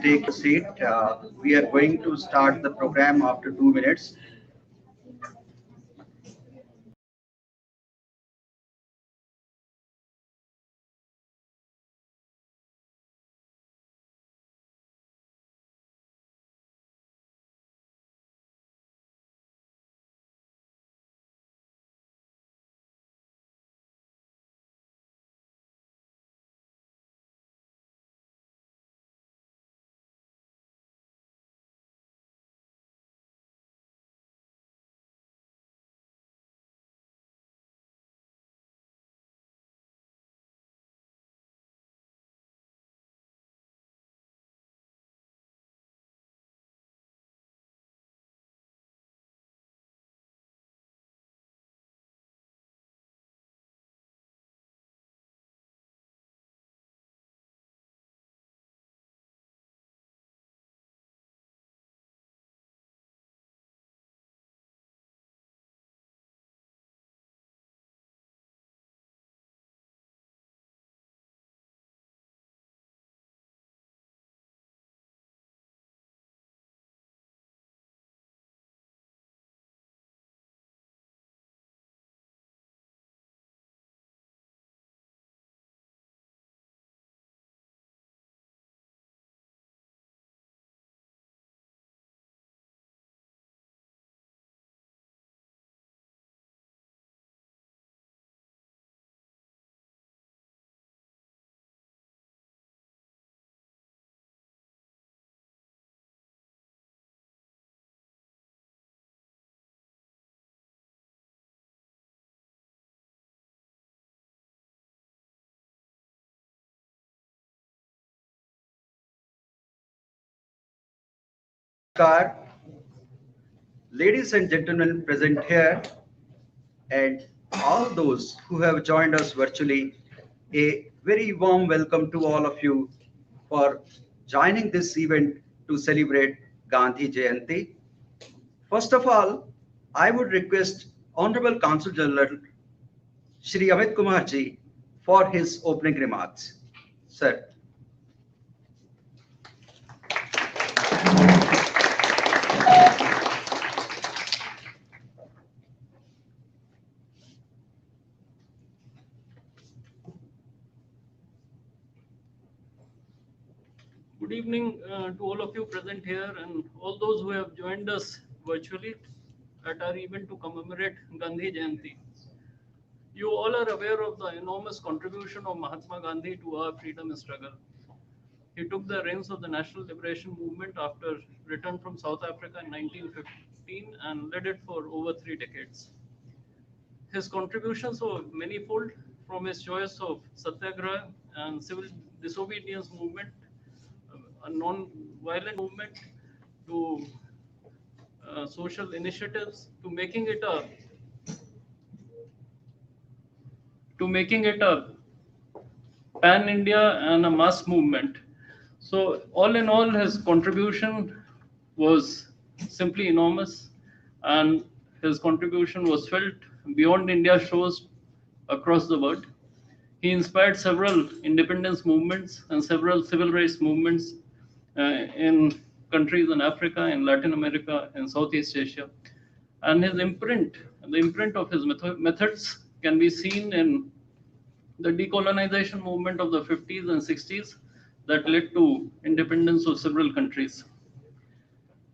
take a seat. We are going to start the program after 2 minutes. Namaskar, ladies and gentlemen present here, and all those who have joined us virtually. A very warm welcome to all of you for joining this event to celebrate Gandhi Jayanti. First of all, I would request Honorable Consul General Shri Amit Kumar ji for his opening remarks. Sir. Good evening to all of you present here and all those who have joined us virtually at our event to commemorate Gandhi Jayanti. You all are aware of the enormous contribution of Mahatma Gandhi to our freedom struggle. He took the reins of the national liberation movement after return from South Africa in 1915 and led it for over 3 decades. His contributions were manifold, from his choice of satyagraha and civil disobedience movement, a non-violent movement, to social initiatives, to making it a pan-India and a mass movement. So all in all, his contribution was simply enormous, and his contribution was felt beyond India's shores across the world. He inspired several independence movements and several civil rights movements in countries in Africa, in Latin America, in Southeast Asia. And the imprint of his methods can be seen in the decolonization movement of the 50s and 60s that led to independence of several countries.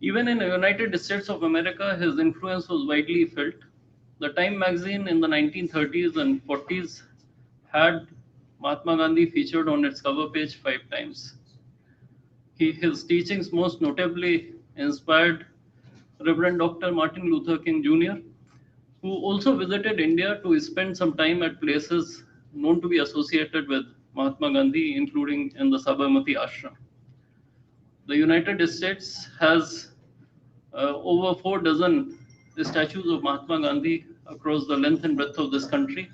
Even in the United States of America, his influence was widely felt. The Time magazine in the 1930s and 40s had Mahatma Gandhi featured on its cover page 5 times. His teachings most notably inspired Reverend Dr. Martin Luther King Jr., who also visited India to spend some time at places known to be associated with Mahatma Gandhi, including in the Sabarmati ashram. The United States has over 4 dozen statues of Mahatma Gandhi across the length and breadth of this country.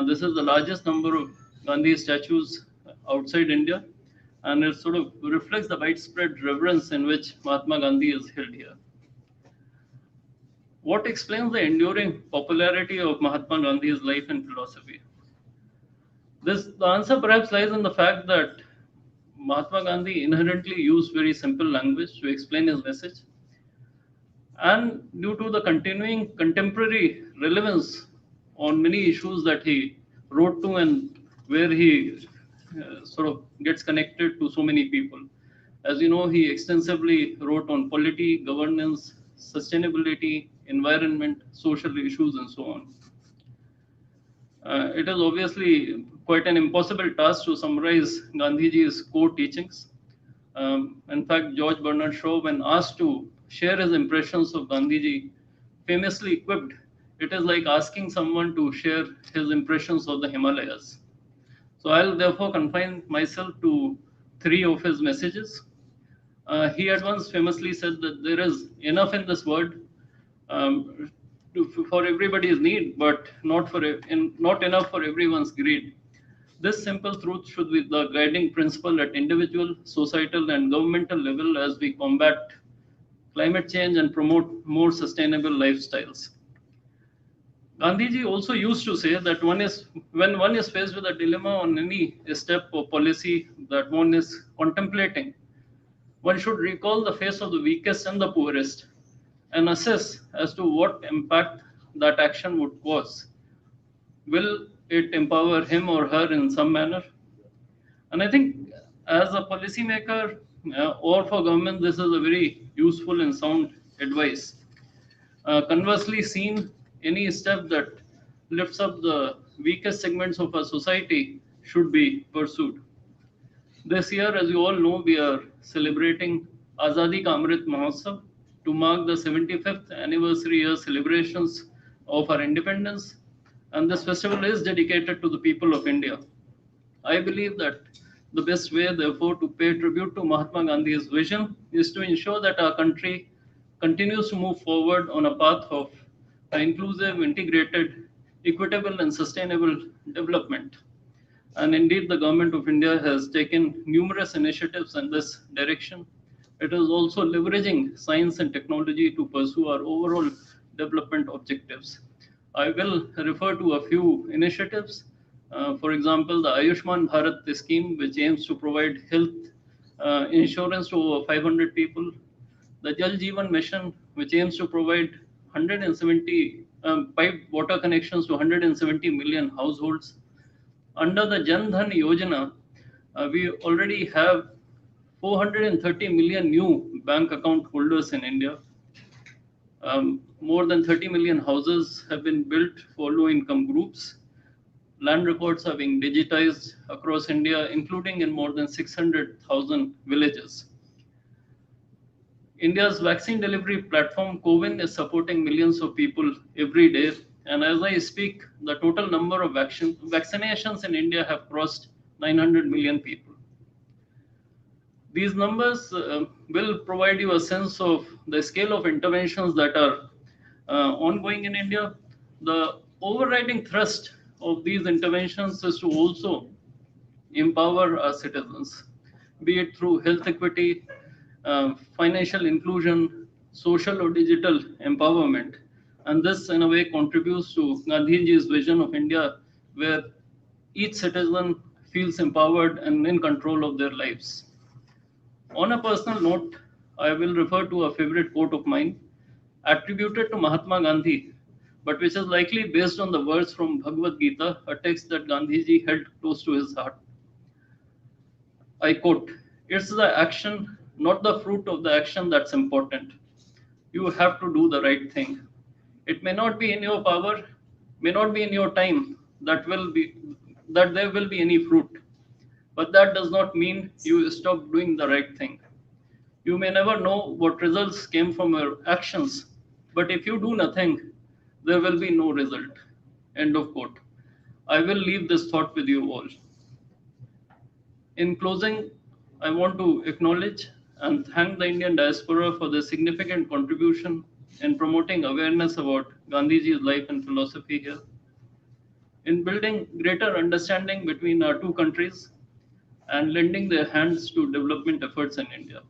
This is the largest number of Gandhi statues outside India, and it sort of reflects the widespread reverence in which Mahatma Gandhi is held here. What explains the enduring popularity of Mahatma Gandhi's life and philosophy? The answer perhaps lies in the fact that Mahatma Gandhi inherently used very simple language to explain his message. And due to the continuing contemporary relevance on many issues that he wrote to and where he sort of gets connected to so many people. As you know, he extensively wrote on polity, governance, sustainability, environment, social issues, and so on. It is obviously quite an impossible task to summarize Gandhiji's core teachings. In fact, George Bernard Shaw, when asked to share his impressions of Gandhiji, famously quipped, "It is like asking someone to share his impressions of the Himalayas." So I'll therefore confine myself to three of his messages. He had once famously said that there is enough in this world um, for everybody's need, but not enough for everyone's greed. This simple truth should be the guiding principle at individual, societal, and governmental level as we combat climate change and promote more sustainable lifestyles. Gandhiji also used to say that when one is faced with a dilemma on any step or policy that one is contemplating, one should recall the face of the weakest and the poorest and assess as to what impact that action would cause. Will it empower him or her in some manner? And I think as a policymaker or for government, this is a very useful and sound advice. Conversely, seen any step that lifts up the weakest segments of our society should be pursued. This year, as you all know, we are celebrating Azadi Ka Amrit Mahotsav to mark the 75th anniversary year celebrations of our independence. And this festival is dedicated to the people of India. I believe that the best way, therefore, to pay tribute to Mahatma Gandhi's vision is to ensure that our country continues to move forward on a path of inclusive, integrated, equitable, and sustainable development. And indeed, the government of India has taken numerous initiatives in this direction. It is also leveraging science and technology to pursue our overall development objectives. I will refer to a few initiatives. For example, the Ayushman Bharat scheme, which aims to provide health insurance to over 500 people. The Jal Jeevan Mission, which aims to provide 170 piped water connections to 170 million households. Under the Jan Dhan Yojana, we already have 430 million new bank account holders in India. More than 30 million houses have been built for low income groups. Land records are being digitized across India, including in more than 600,000 villages. India's vaccine delivery platform, CoWIN, is supporting millions of people every day. And as I speak, the total number of vaccinations in India have crossed 900 million people. These numbers will provide you a sense of the scale of interventions that are ongoing in India. The overriding thrust of these interventions is to also empower our citizens, be it through health equity, financial inclusion, social or digital empowerment. And this, in a way, contributes to Gandhiji's vision of India, where each citizen feels empowered and in control of their lives. On a personal note, I will refer to a favorite quote of mine, attributed to Mahatma Gandhi, but which is likely based on the words from Bhagavad Gita, a text that Gandhiji held close to his heart. I quote, "It's the action, not the fruit of the action, that's important. You have to do the right thing. It may not be in your power, may not be in your time that there will be any fruit. But that does not mean you stop doing the right thing. You may never know what results came from your actions, but if you do nothing, there will be no result." End of quote. I will leave this thought with you all. In closing, I want to acknowledge and thank the Indian diaspora for their significant contribution in promoting awareness about Gandhiji's life and philosophy here, in building greater understanding between our two countries, and lending their hands to development efforts in India.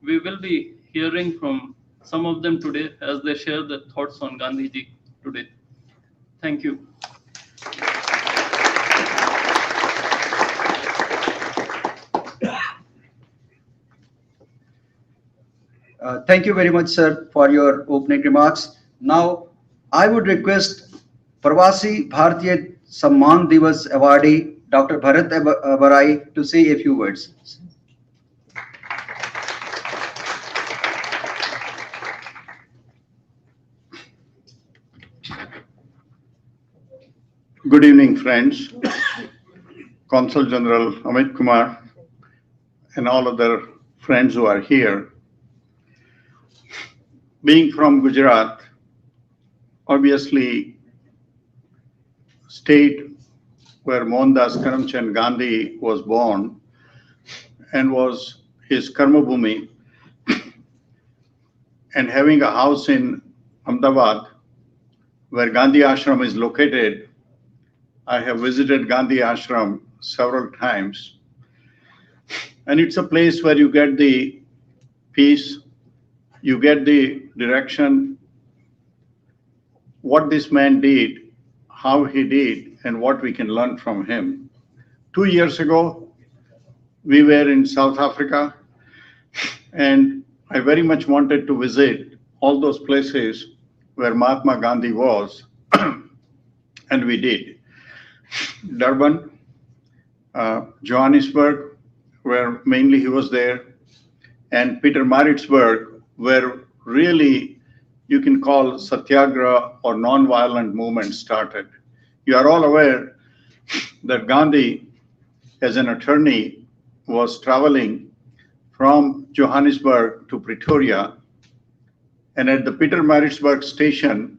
We will be hearing from some of them today as they share their thoughts on Gandhiji today. Thank you. Thank you very much, sir, for your opening remarks. Now, I would request Pravasi Bharatiya Samman Divas awardee Dr. Bharat Barai to say a few words. Good evening, friends. Consul General Amit Kumar and all other friends who are here. Being from Gujarat, obviously, state where Mohandas Karamchand Gandhi was born and was his karma bhumi, and having a house in Ahmedabad where Gandhi Ashram is located. I have visited Gandhi Ashram several times, and it's a place where you get the peace, you get the direction, what this man did, how he did, and what we can learn from him. 2 years ago, we were in South Africa, and I very much wanted to visit all those places where Mahatma Gandhi was, and we did. Durban, Johannesburg, where mainly he was there, and Peter Maritzburg, where really you can call Satyagraha or non-violent movement started. You are all aware that Gandhi, as an attorney, was traveling from Johannesburg to Pretoria, and at the Peter Maritzburg station,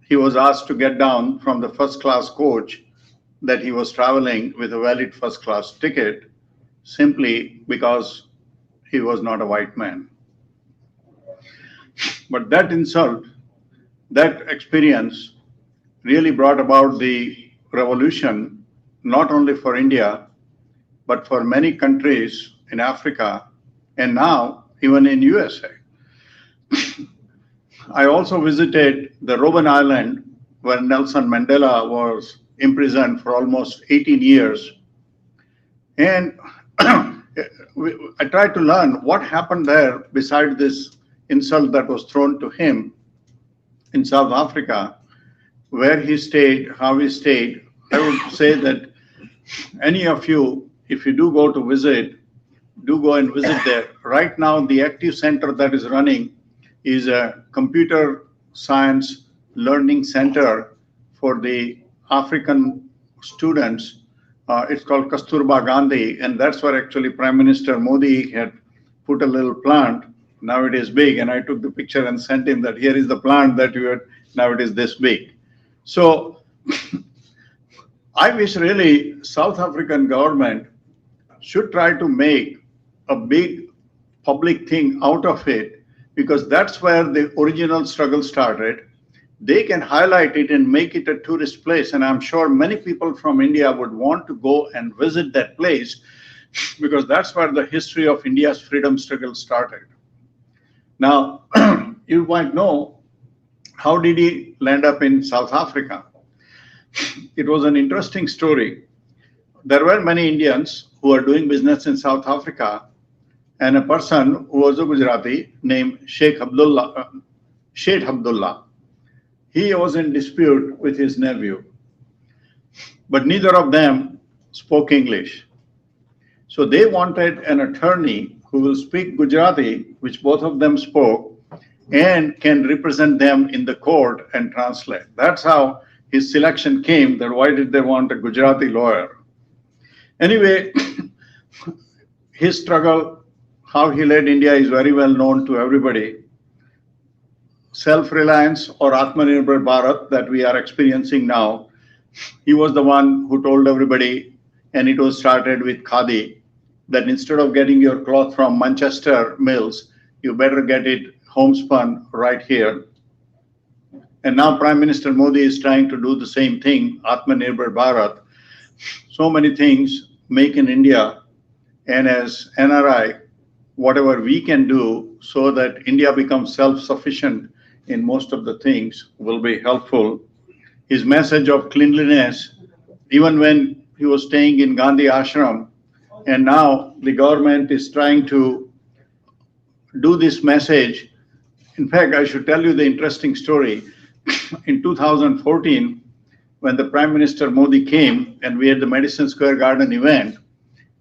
he was asked to get down from the first class coach that he was traveling with a valid first class ticket simply because he was not a white man. But that insult, that experience really brought about the revolution, not only for India, but for many countries in Africa and now even in USA. I also visited the Robben Island where Nelson Mandela was imprisoned for almost 18 years. And I tried to learn what happened there beside this insult that was thrown to him in South Africa, where he stayed, how he stayed. I would say that any of you, if you do go to visit, do go and visit there. Right now, the active center that is running is a computer science learning center for the African students. It's called Kasturba Gandhi, and that's where actually Prime Minister Modi had put a little plant. Now it is big, and I took the picture and sent him that here is the plant that you had, now it is this big. So I wish really South African government should try to make a big public thing out of it, because that's where the original struggle started. They can highlight it and make it a tourist place, and I'm sure many people from India would want to go and visit that place, because that's where the history of India's freedom struggle started. Now, you might know, how did he land up in South Africa? It was an interesting story. There were many Indians who were doing business in South Africa, and a person who was a Gujarati named Sheikh Abdullah. He was in dispute with his nephew, but neither of them spoke English. So they wanted an attorney who will speak Gujarati, which both of them spoke, and can represent them in the court and translate. That's how his selection came, that why did they want a Gujarati lawyer? Anyway, his struggle, how he led India is very well known to everybody. Self-reliance or Atmanirbhar Bharat that we are experiencing now, he was the one who told everybody, and it was started with Khadi, that instead of getting your cloth from Manchester mills, you better get it homespun right here. And now Prime Minister Modi is trying to do the same thing, Atmanirbhar Bharat. So many things, make in India, and as NRI, whatever we can do so that India becomes self-sufficient in most of the things will be helpful. His message of cleanliness, even when he was staying in Gandhi Ashram, and now the government is trying to do this message. In fact, I should tell you the interesting story. In 2014, when the Prime Minister Modi came and we had the Madison Square Garden event,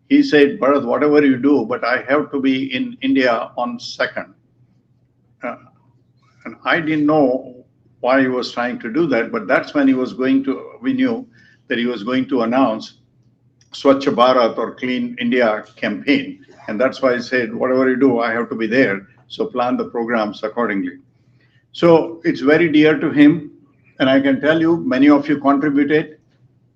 he said, Bharat, whatever you do, but I have to be in India on 2nd. Uh, and I didn't know why he was trying to do that, but that's when he was going to, we knew that he was going to announce Swachh Bharat or Clean India campaign. And that's why I said, whatever you do, I have to be there. So plan the programs accordingly. So it's very dear to him. And I can tell you, many of you contributed.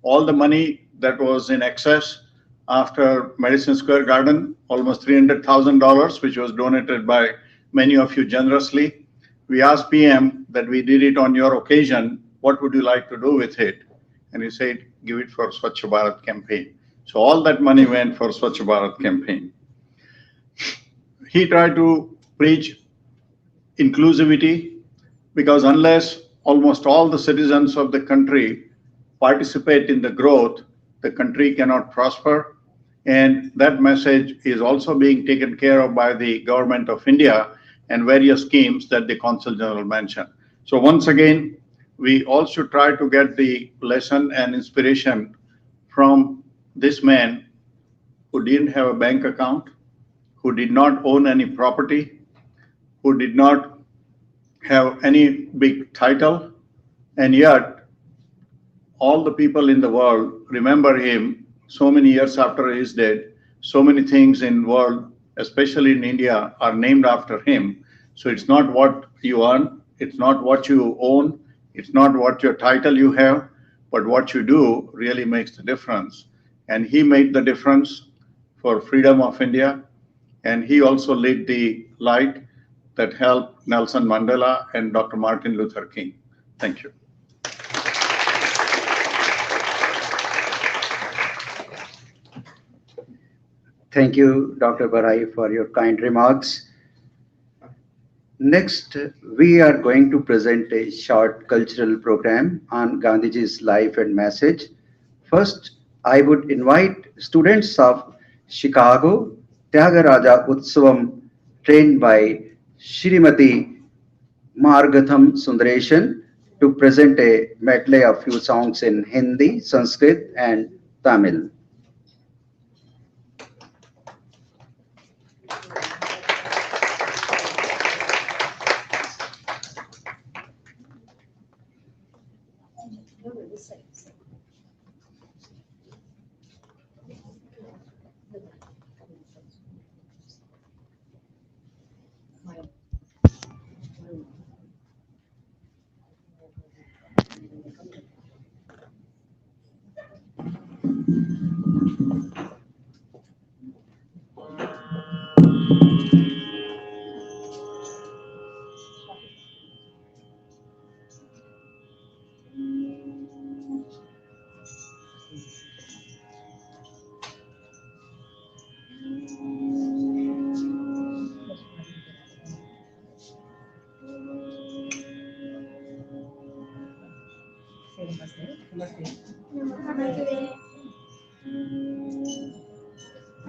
All the money that was in excess after Madison Square Garden, almost $300,000, which was donated by many of you generously. We asked PM that we did it on your occasion. What would you like to do with it? And he said, give it for Swachh Bharat campaign. So all that money went for Swachh Bharat campaign. He tried to preach inclusivity because unless almost all the citizens of the country participate in the growth, the country cannot prosper. And that message is also being taken care of by the government of India and various schemes that the Consul General mentioned. So once again, we all should try to get the lesson and inspiration from this man who didn't have a bank account, who did not own any property, who did not have any big title, and yet all the people in the world remember him so many years after his death. So many things in world, especially in India, are named after him. So it's not what you earn, it's not what you own, it's not what your title you have, but what you do really makes the difference. And he made the difference for freedom of India. And he also lit the light that helped Nelson Mandela and Dr. Martin Luther King. Thank you. Thank you, Dr. Barai, for your kind remarks. Next, we are going to present a short cultural program on Gandhiji's life and message. First, I would invite students of Chicago Tyagaraja Utsavam, trained by Shrimati Margatham Sundaresan, to present a medley of few songs in Hindi, Sanskrit, and Tamil.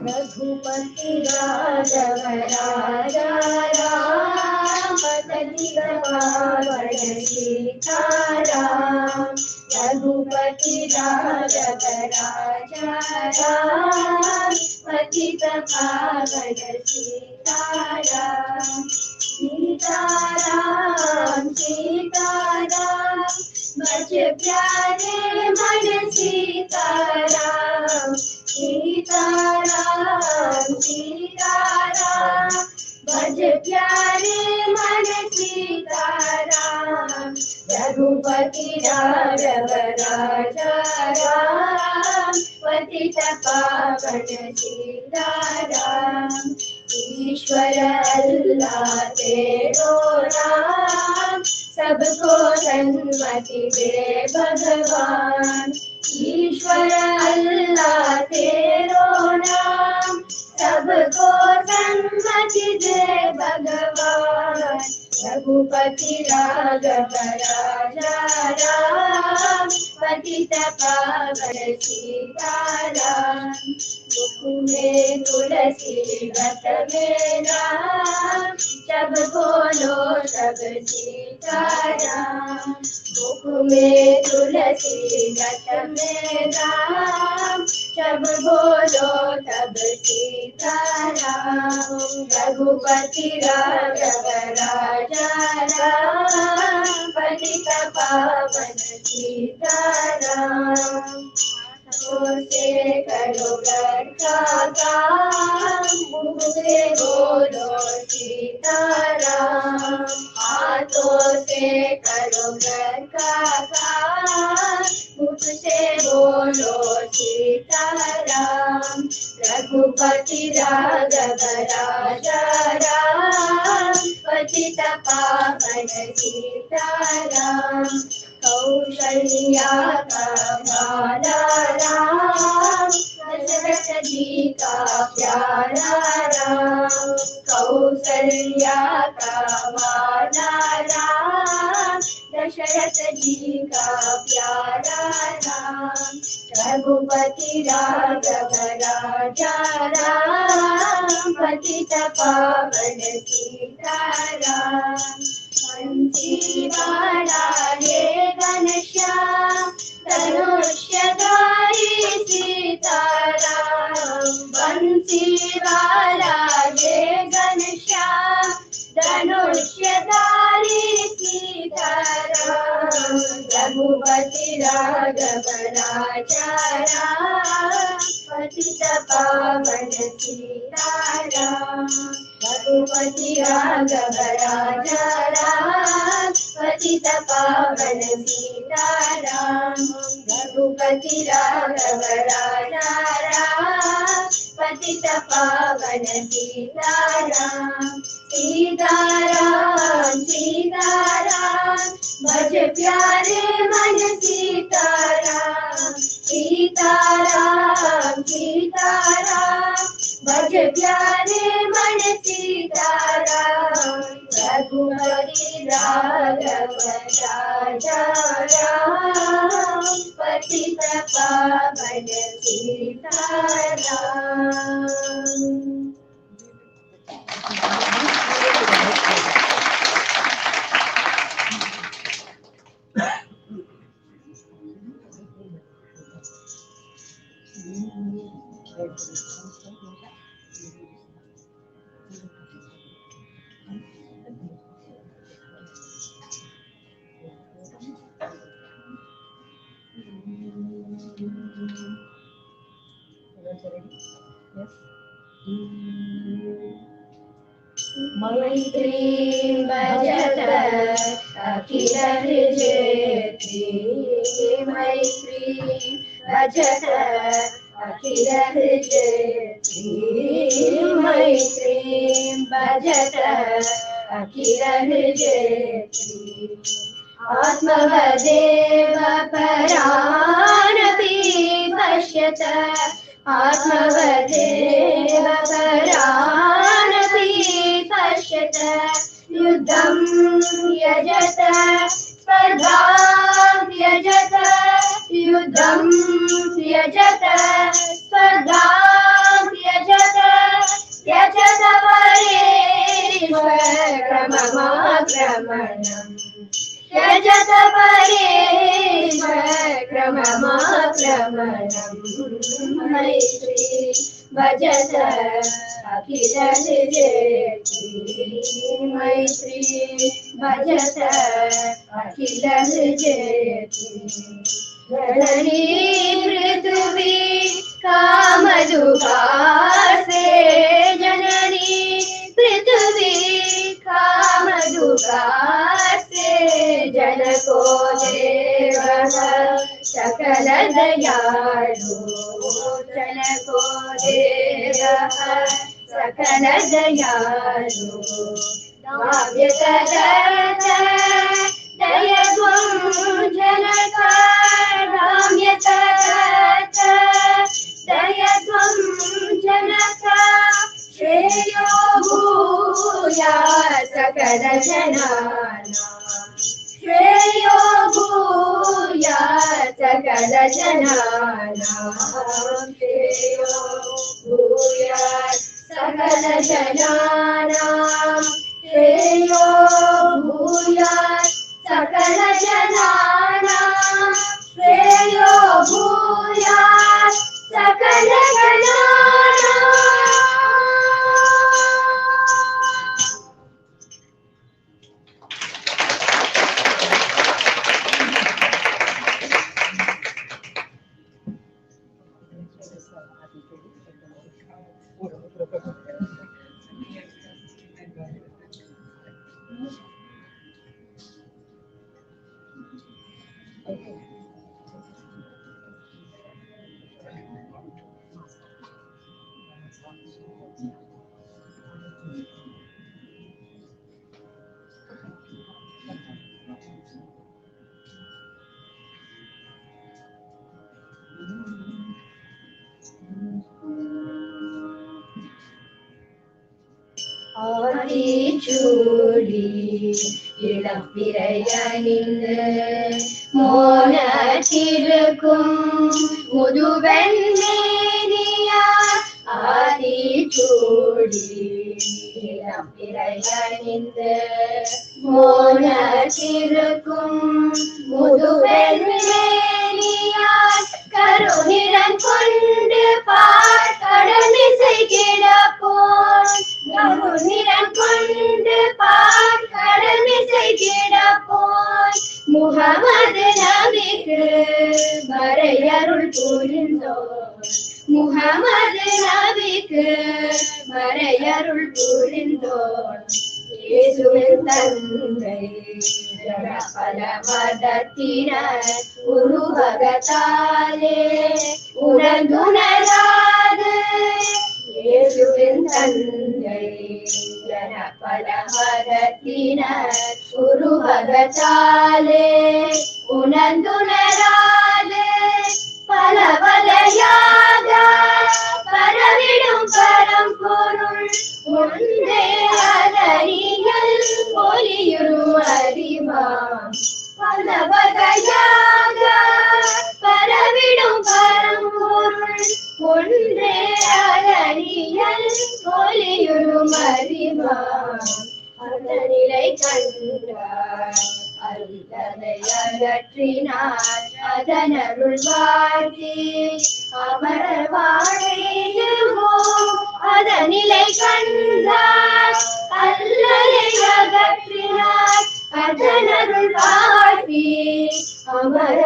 Raghupati Raghav राजा राम पतित पावन सीताराम रघुपति राघव राजा राम पतित पावन सीताराम सीताराम सीताराम बज प्यारे मन सीताराम सीताराम सीताराम भज प्यारे मन सीताराम रघुपति राघव राजा राम पतित पावन सीताराम ईश्वर अल्लाह तेरो नाम सबको सन्मति दे भगवान ईश्वर अल्लाह तेरो नाम सबको सन्मति दे भगवान रघुपति राघव राजा राम पतित पावन सीताराम में तुलसी व्रत में राम, जब बोलो तब सीताराम। मुख में तुलसी व्रत में राम, जब बोलो तब सीताराम। रघुपति राघव राजा राम, पतित पावन सीताराम। से करो घर का काम, मुँह से बोलो सीताराम। हाथों से करो घर का काम, मुँह से बोलो सीताराम। रघुपति राघव राजा राम, पतित पावन सीताराम। कौशल्या का भाला राम, दशरथ जी का प्यारा राम। कौशल्या का भाला राम, दशरथ जी का प्यारा राम। रघुपति राघव राजा राम, पतित पावन सीताराम। बंसी वाला ये घनश्याम, धनुष्यधारी सीताराम। बंसी वाला ये घनश्याम, धनुष्यधारी सीताराम। रघुपति राघव राजा राम, पतित पावन सीताराम। रघुपति राघव राजा राम, पतित पावन सीताराम। रघुपति राघव राजा राम, पतित पावन सीताराम। सीताराम सीताराम, भज प्यारे मन सीताराम। सीताराम सीताराम, भज प्यारे मन सीताराम। रघुपति राघव राजा राम, पतित पावन सीताराम। मैत्री भजत अखिल हृदयेत्री। मैत्री भजत अखिल हृदयेत्री। मैत्री भजत अखिल हृदयेत्री। आत्मवदेव परानपि पश्यत। आत्मवदेव परानपि पश्यत। युद्धं यजत स्पर्धां त्यजत। युद्धं त्यजत स्पर्धां त्यजत। त्यजत परेष्वक्रममाक्रमणम्। त्यजत परेष्वक्रममाक्रमणम्। मैत्री भजत अखिल हृदयेत्री। मैत्री भजत अखिल हृदयेत्री। जननी पृथ्वी कामदुःखासे। जननी पृथ्वी कामदुःखासे। जनको देवः सकल दयालु। जनको देवः सकल दयालु। काव्यतरत दयध्वं जनक। काव्यतरत दयध्वं जनक। श्रेयो भूयात् सकल जनानां। श्रेयो भूयात् सकल जनानां श्रेयो भूयात् सकल जनानां श्रेयो भूयात् सकल जनानां श्रेयो भूयात् सकल जनानां ஆதிச்சூடி இளம்பிறையணிந்து மோனத்திருக்கும் முதுவெண்மேனியார் ஆதிச்சூடி இளம்பிறையணிந்து மோனத்திருக்கும் முதுவெண்மேனியார் கருநிறம் கொண்டு கடமிசை கிடப்போன் கருநிறம் கொண்டு கடமிசை கிடப்போன் முகமது நபிக்கு மறையருள் புரிந்தோன் முகமது நபிக்கு மறையருள் புரிந்தோன் இயேசுவின் தந்தை பல மதத்தினர் உருவகத்தாலே உணர்ந்துணராது இயேசுவின் தந்தை பல மதத்தினர் உருவகத்தாலே உணர்ந்துணராது பல வலையாக பரவிடும் பரம்பொருள் ஒன்றே அதறியல் ஒளியுறும் அறிவாம் பல வகையாக பரவிடும் பரம்பொருள் ஒன்றே அதறியல் ஒளியுறும் அறிவாம் அதனிலை கண்டார் அருளதை அகற்றினார் அதனருள் வாழ்த்தி அமர வாழ்வோம் அதனிலை கண்டார் அல்லலை அகற்றினார் அதனருள் வாழ்த்தி அமர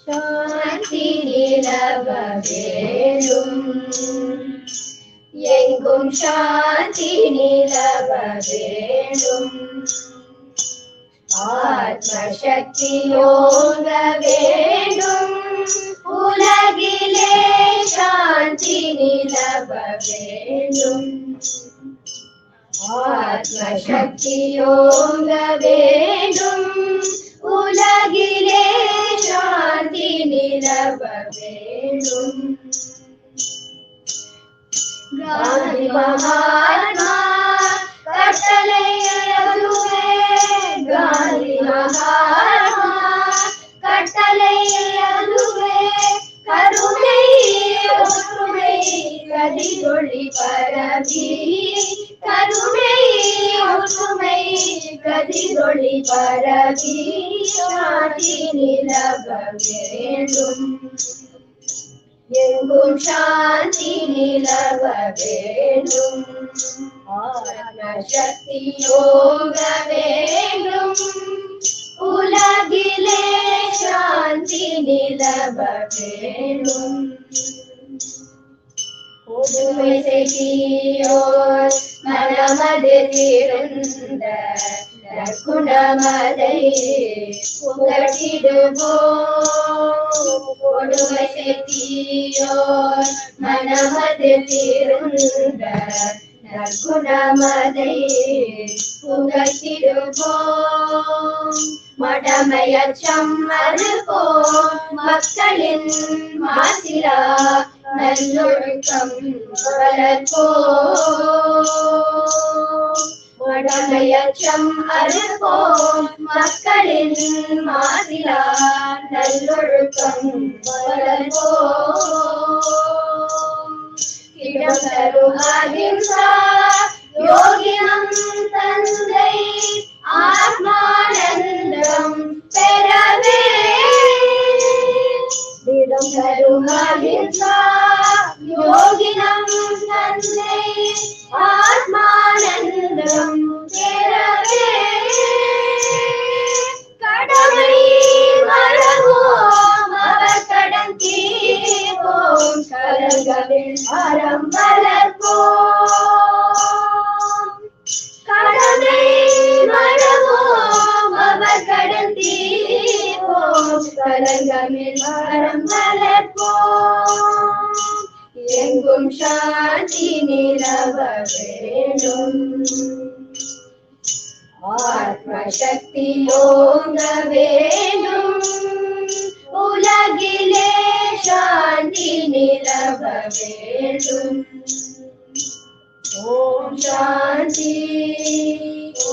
சாந்தி நிலவ வேணும் எங்கும் சாந்தி நிலவ வேணும் ஆத்மசக்தி யோக வேண்டும் உலகிலே சாந்தி நிலவ வேண்டும் ஆத்மசக்தி யோக வேண்டும் உலகிலே சாந்தி நிலவ வேண்டும் காந்தி மகாத்மா கட்டளை அதுவே காந்தி மகாத்மா கட்டளை அதுவே கருணை ஒற்றுமை கதிரொளி பரவி கருணை ஒற்றுமை கதிரொளி பரவி சாந்தி நிலவ வேண்டும் எங்கும் சாந்தி நிலவ வேண்டும் ஆத்மசக்தி யோக வேண்டும் உலகிலே சாந்தி நிலவ வேண்டும் புதுமை செய்தியோர் மனமது தீர்ந்த நற்குணமதை புகட்டிடுவோம் கொடுமை செத்தியோர் மனமது தீருந்த நற்குணமதை புகழ்த்திடுவோம். மடமையச்சம் மறுப்போம் மக்களின் மாசிலா நல்லொழுக்கம் வளர்ப்போம். மடமையச்சம் அறுப்போம் மக்களின் மாசிலா நல்லொழுக்கம் வளர்ப்போம். இடம் தரும் அகிம்சா யோகினம் தந்தை ஆத்மானந்தம் பெறவே. இடம் தரும் அகிம்சா யோகினம் தந்தை ஆத்மானந்தம் பெறவே. கடமை மறவோம் அவர் கடன் தீர்வோம் கலங்களில் அறம் வளர்ப்போம். கடமை மறவோம் அவர் கடன் தீர்வோம் கலங்களில் அறம் வளர்ப்போம். எங்கும் சாந்தி நிலவ வேண்டும். ஆத்ம சக்தி ஓங்க வேண்டும். உலகிலே சாந்தி நிலவ வேண்டும். ஓம் சாந்தி,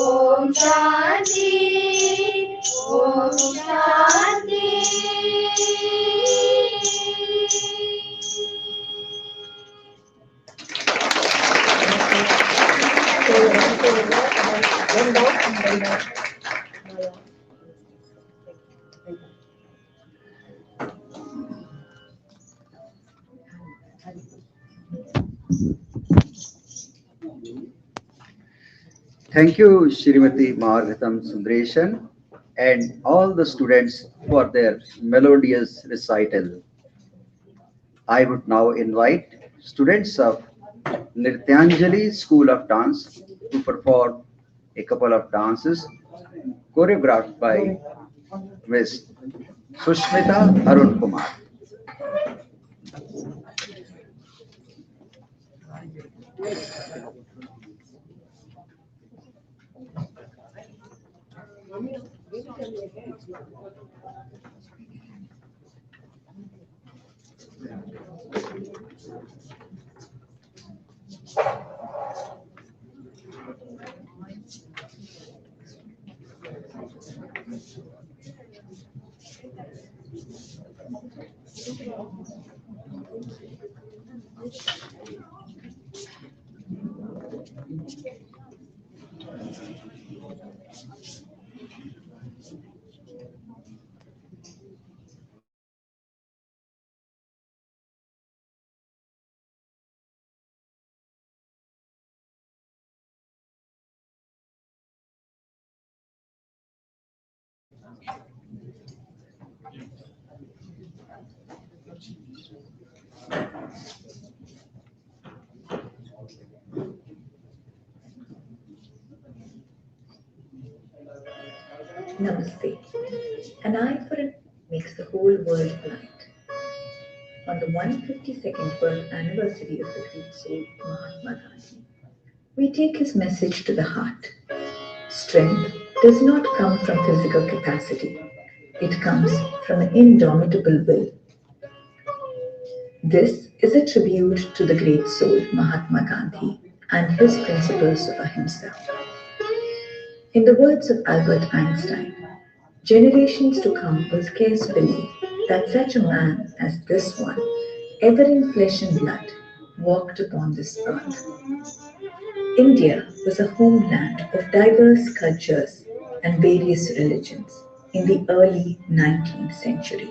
ஓம் சாந்தி, ஓம் சாந்தி. Thank you, Shrimati Margatam Sundareshan, and all the students for their melodious recital. I would now invite students of Nrityanjali School of Dance to perform a couple of dances choreographed by Ms. Sushmita Arun Kumar. Namaste. An eye for an makes the whole world blind. On the 152nd birth anniversary of the great soul Mahatma Gandhi, we take his message to the heart. Strength does not come from physical capacity. It comes from an indomitable will. This is a tribute to the great soul Mahatma Gandhi and his principles of ahimsa. In the words of Albert Einstein, generations to come will scarce believe that such a man as this one, ever in flesh and blood, walked upon this earth. India was a homeland of diverse cultures and various religions in the early 19th century.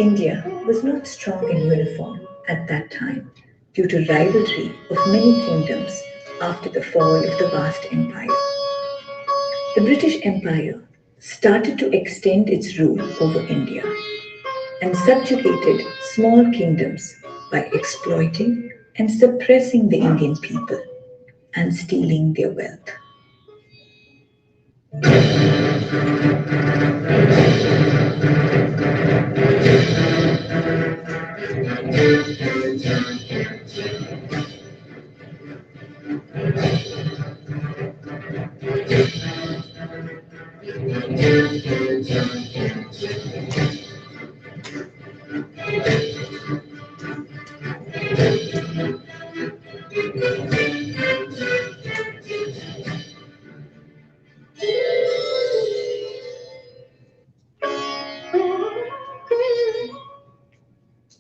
India was not strong and uniform at that time due to rivalry of many kingdoms after the fall of the vast empire. The British Empire started to extend its rule over India and subjugated small kingdoms by exploiting and suppressing the Indian people and stealing their wealth.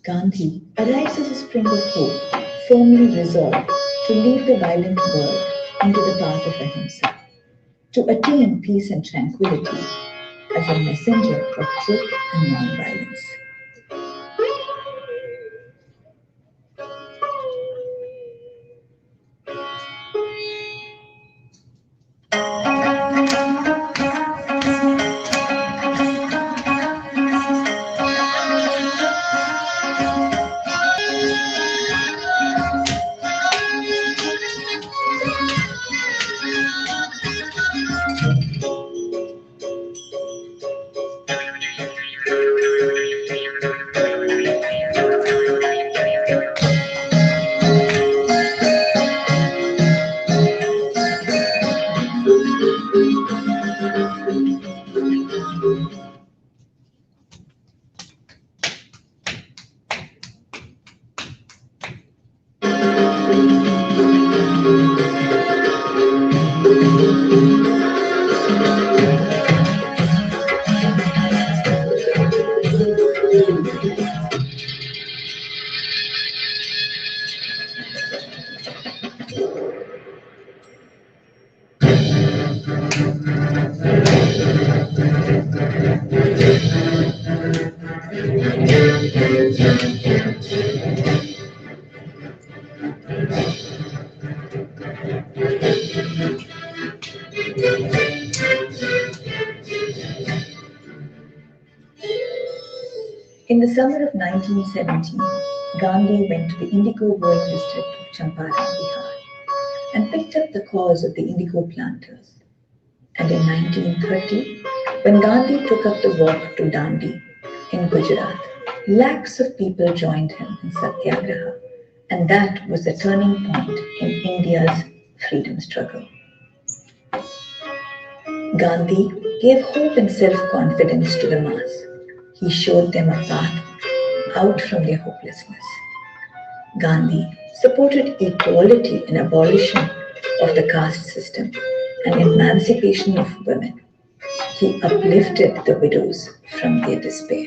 Gandhi arrives as a spring of hope, firmly resolved to lead the violent world into the path of ahimsa, to attain peace and tranquility as a messenger of truth and non-violence. In the summer of 1917, Gandhi went to the indigo growing district of Champaran, Bihar, and picked up the cause of the indigo planters. And in 1930, when Gandhi took up the walk to Dandi in Gujarat, lakhs of people joined him in Satyagraha, and that was the turning point in India's freedom struggle. Gandhi gave hope and self-confidence to the mass. He showed them a path out from their hopelessness. Gandhi supported equality and abolition of the caste system and emancipation of women. He uplifted the widows from their despair.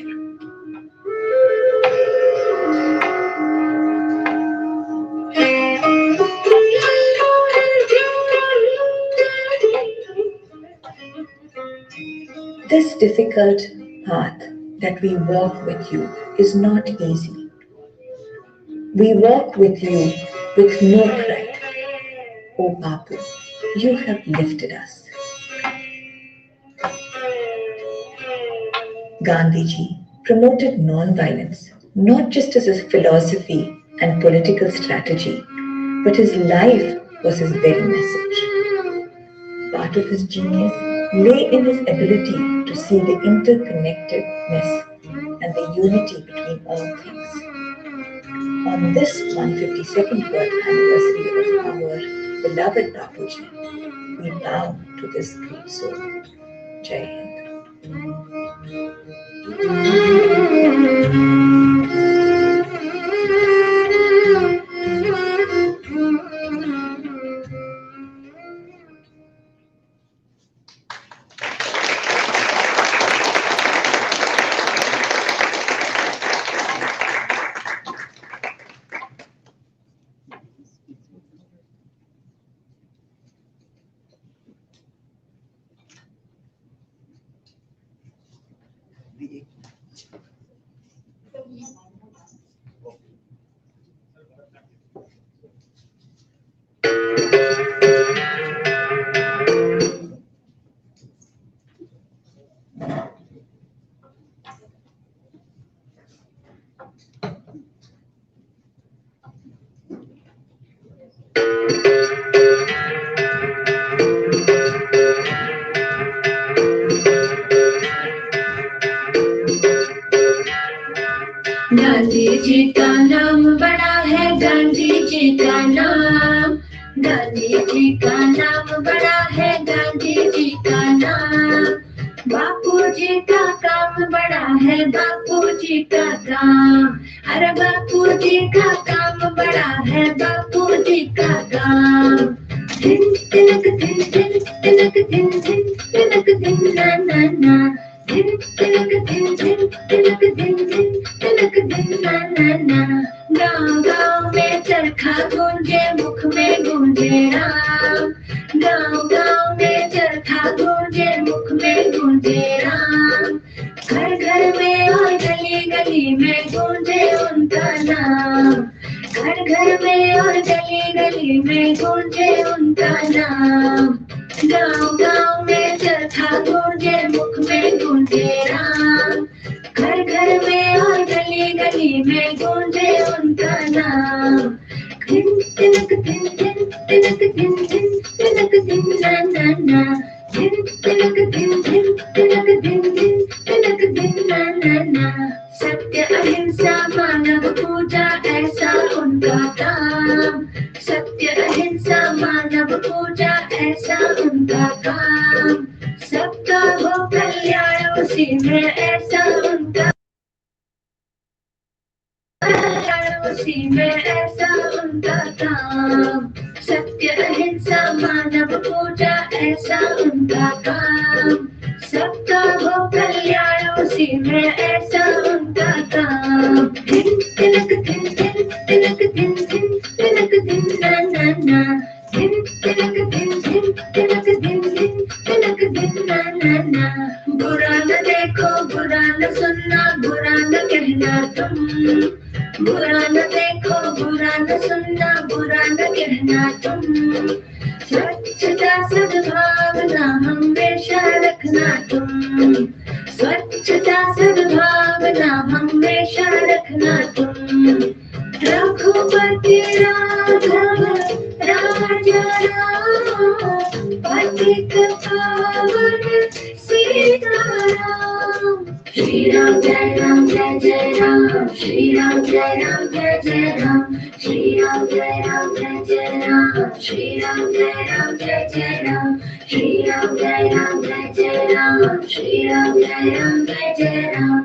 This difficult path that we walk with you is not easy. We walk with you with no pride. O Bapu, you have lifted us. Gandhiji promoted non-violence not just as a philosophy and political strategy, but his life was his very message. Part of his genius lay in his ability to see the interconnectedness and the unity between all things. On this 152nd birth anniversary of our beloved Bapuji, we bow to this great soul. Jai The का नाम, गांधी जी का नाम बड़ा है, गांधी जी का नाम। बापू जी का काम बड़ा है, बापू जी का काम। अरे बापू जी का काम बड़ा है, बापू जी का काम। दिन तिलक दिन दिन तिलक दिन दिन तिलक दिन ना ना ना। दिन तिलक दिन दिन तिलक दिन दिन तिलक दिन ना ना ना। गाँव गाँव में चरखा गूंजे, मुख में गूंजे राम। गाँव गाँव में चरखा गूंजे, मुख में गूंजे राम। घर घर में और गली गली में गूंजे उनका नाम। घर घर में और गली गली में गूंजे उनका नाम। गाँव गाँव में चरखा गूंजे, मुख में गूंजे राम। घर घर में और गली गली में गूंजे उनका नाम। दिन तिलक दिन दिन तिलक दिन दिन तिलक दिन ना ना ना। दिन तिलक दिन दिन तिलक दिन दिन तिलक दिन ना ना ना। सत्य अहिंसा मानव पूजा ऐसा उनका काम। सत्य अहिंसा मानव पूजा ऐसा उनका काम। सबका हो कल्याण उसी में ऐसा उनका कल्याण उसी में ऐसा उनका काम। सत्य अहिंसा मानव पूजा ऐसा उनका काम। सबका हो कल्याण उसी में ऐसा उनका काम। दिन तिलक दिन दिन तिलक दिन दिन तिलक दिन ना ना ना। दिन तिलक दिन दिन तिलक दिन दिन तिलक दिन ना ना ना। बुरा न देखो, बुरा न सुनना, बुरा न कहना तुम। बुरा न देखो, बुरा न सुनना, बुरा न कहना तुम। स्वच्छता सद्भावना हमेशा रखना तुम। स्वच्छता सद्भावना हमेशा रखना तुम। रघुपति राघव राजा राम, पतित पावन सीताराम। श्री राम जय राम जय जय राम। श्री राम जय राम जय जय राम। श्री राम जय राम जय जय राम। श्री राम जय राम जय जय राम। श्री राम जय राम जय जय राम। श्री राम जय राम जय जय Ram.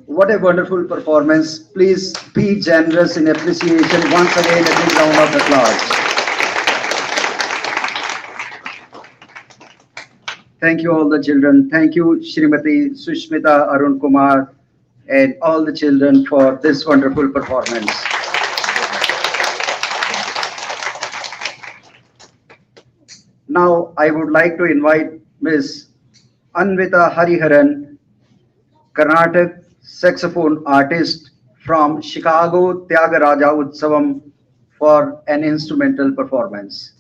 What a wonderful performance. Please be generous in appreciation. Once again, a big round of applause. Thank you, all the children. Thank you, Shrimati Sushmita Arun Kumar, and all the children for this wonderful performance. Now, I would like to invite Ms. Anvita Hariharan, Carnatic saxophone artist from Chicago Tyagaraja Utsavam, for an instrumental performance.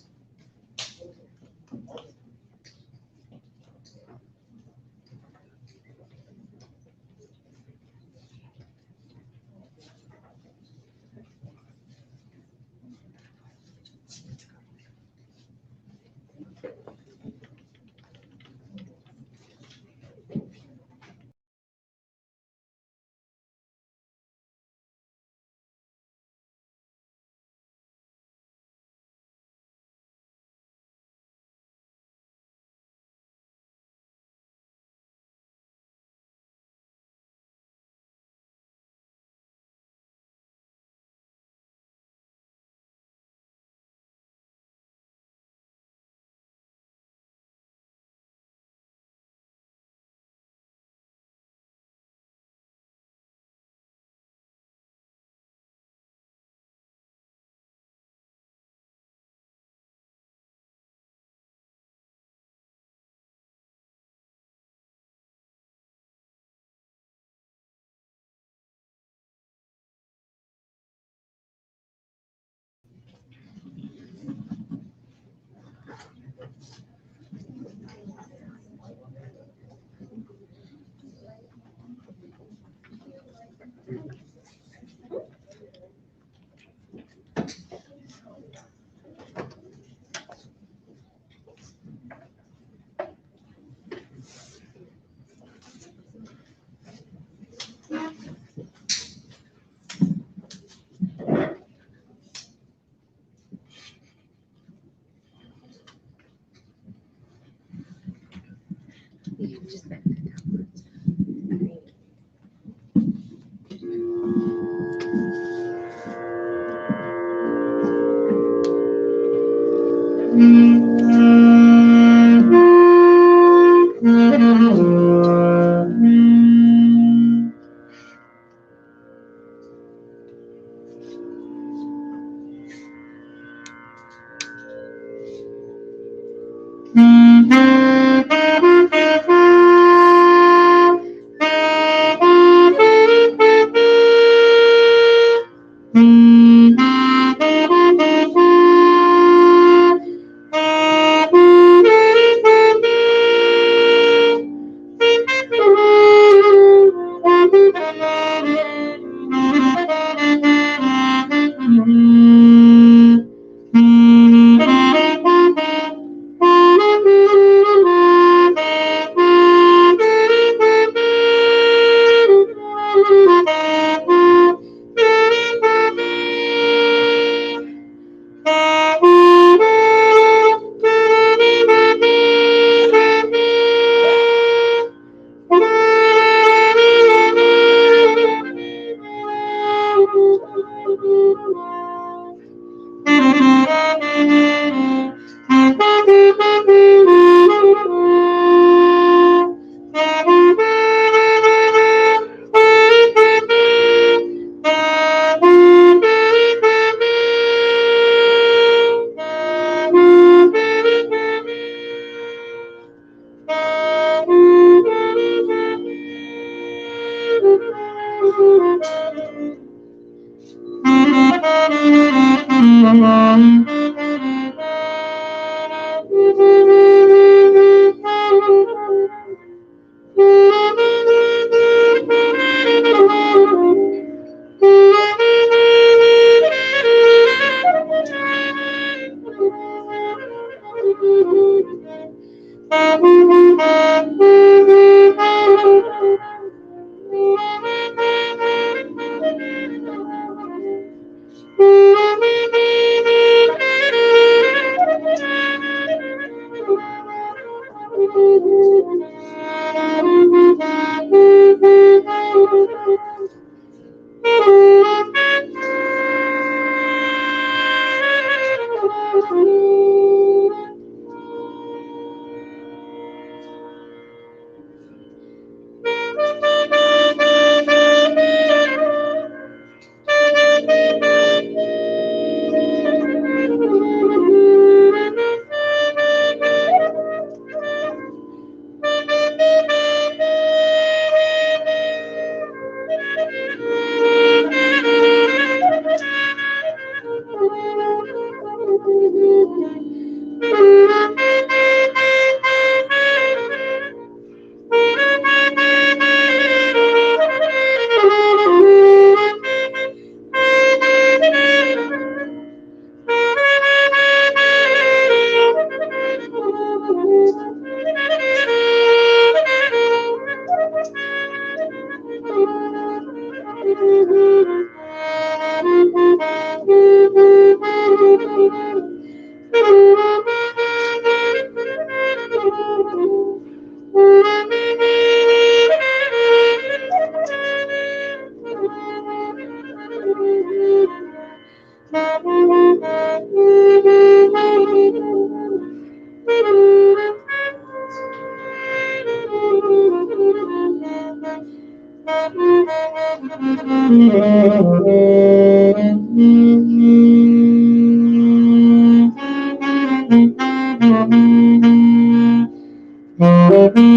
Just bend it downwards. Agreed.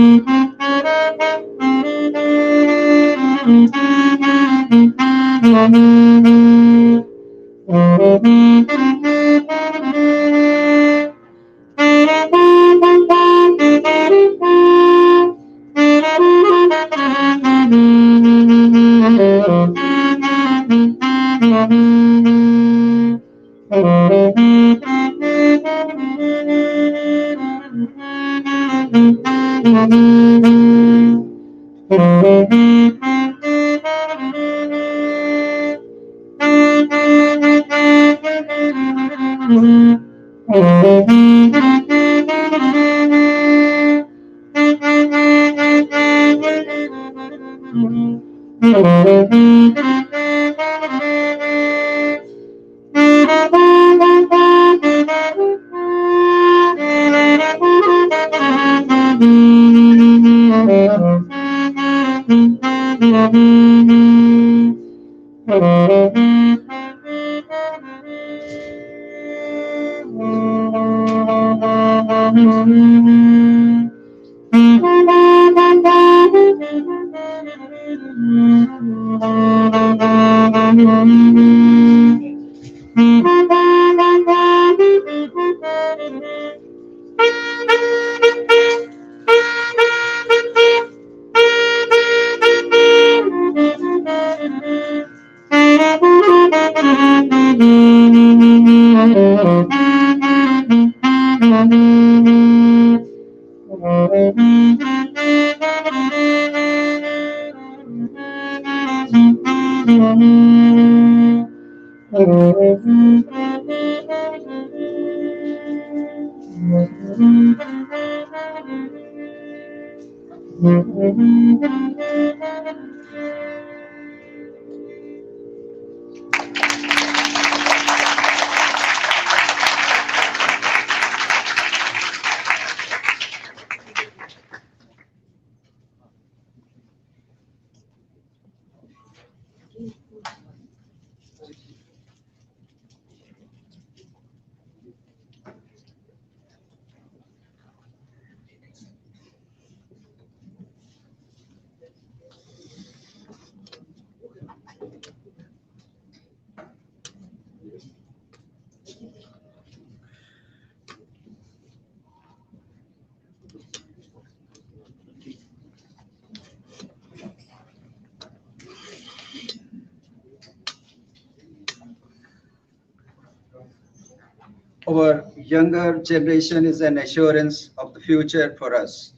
Our younger generation is an assurance of the future for us.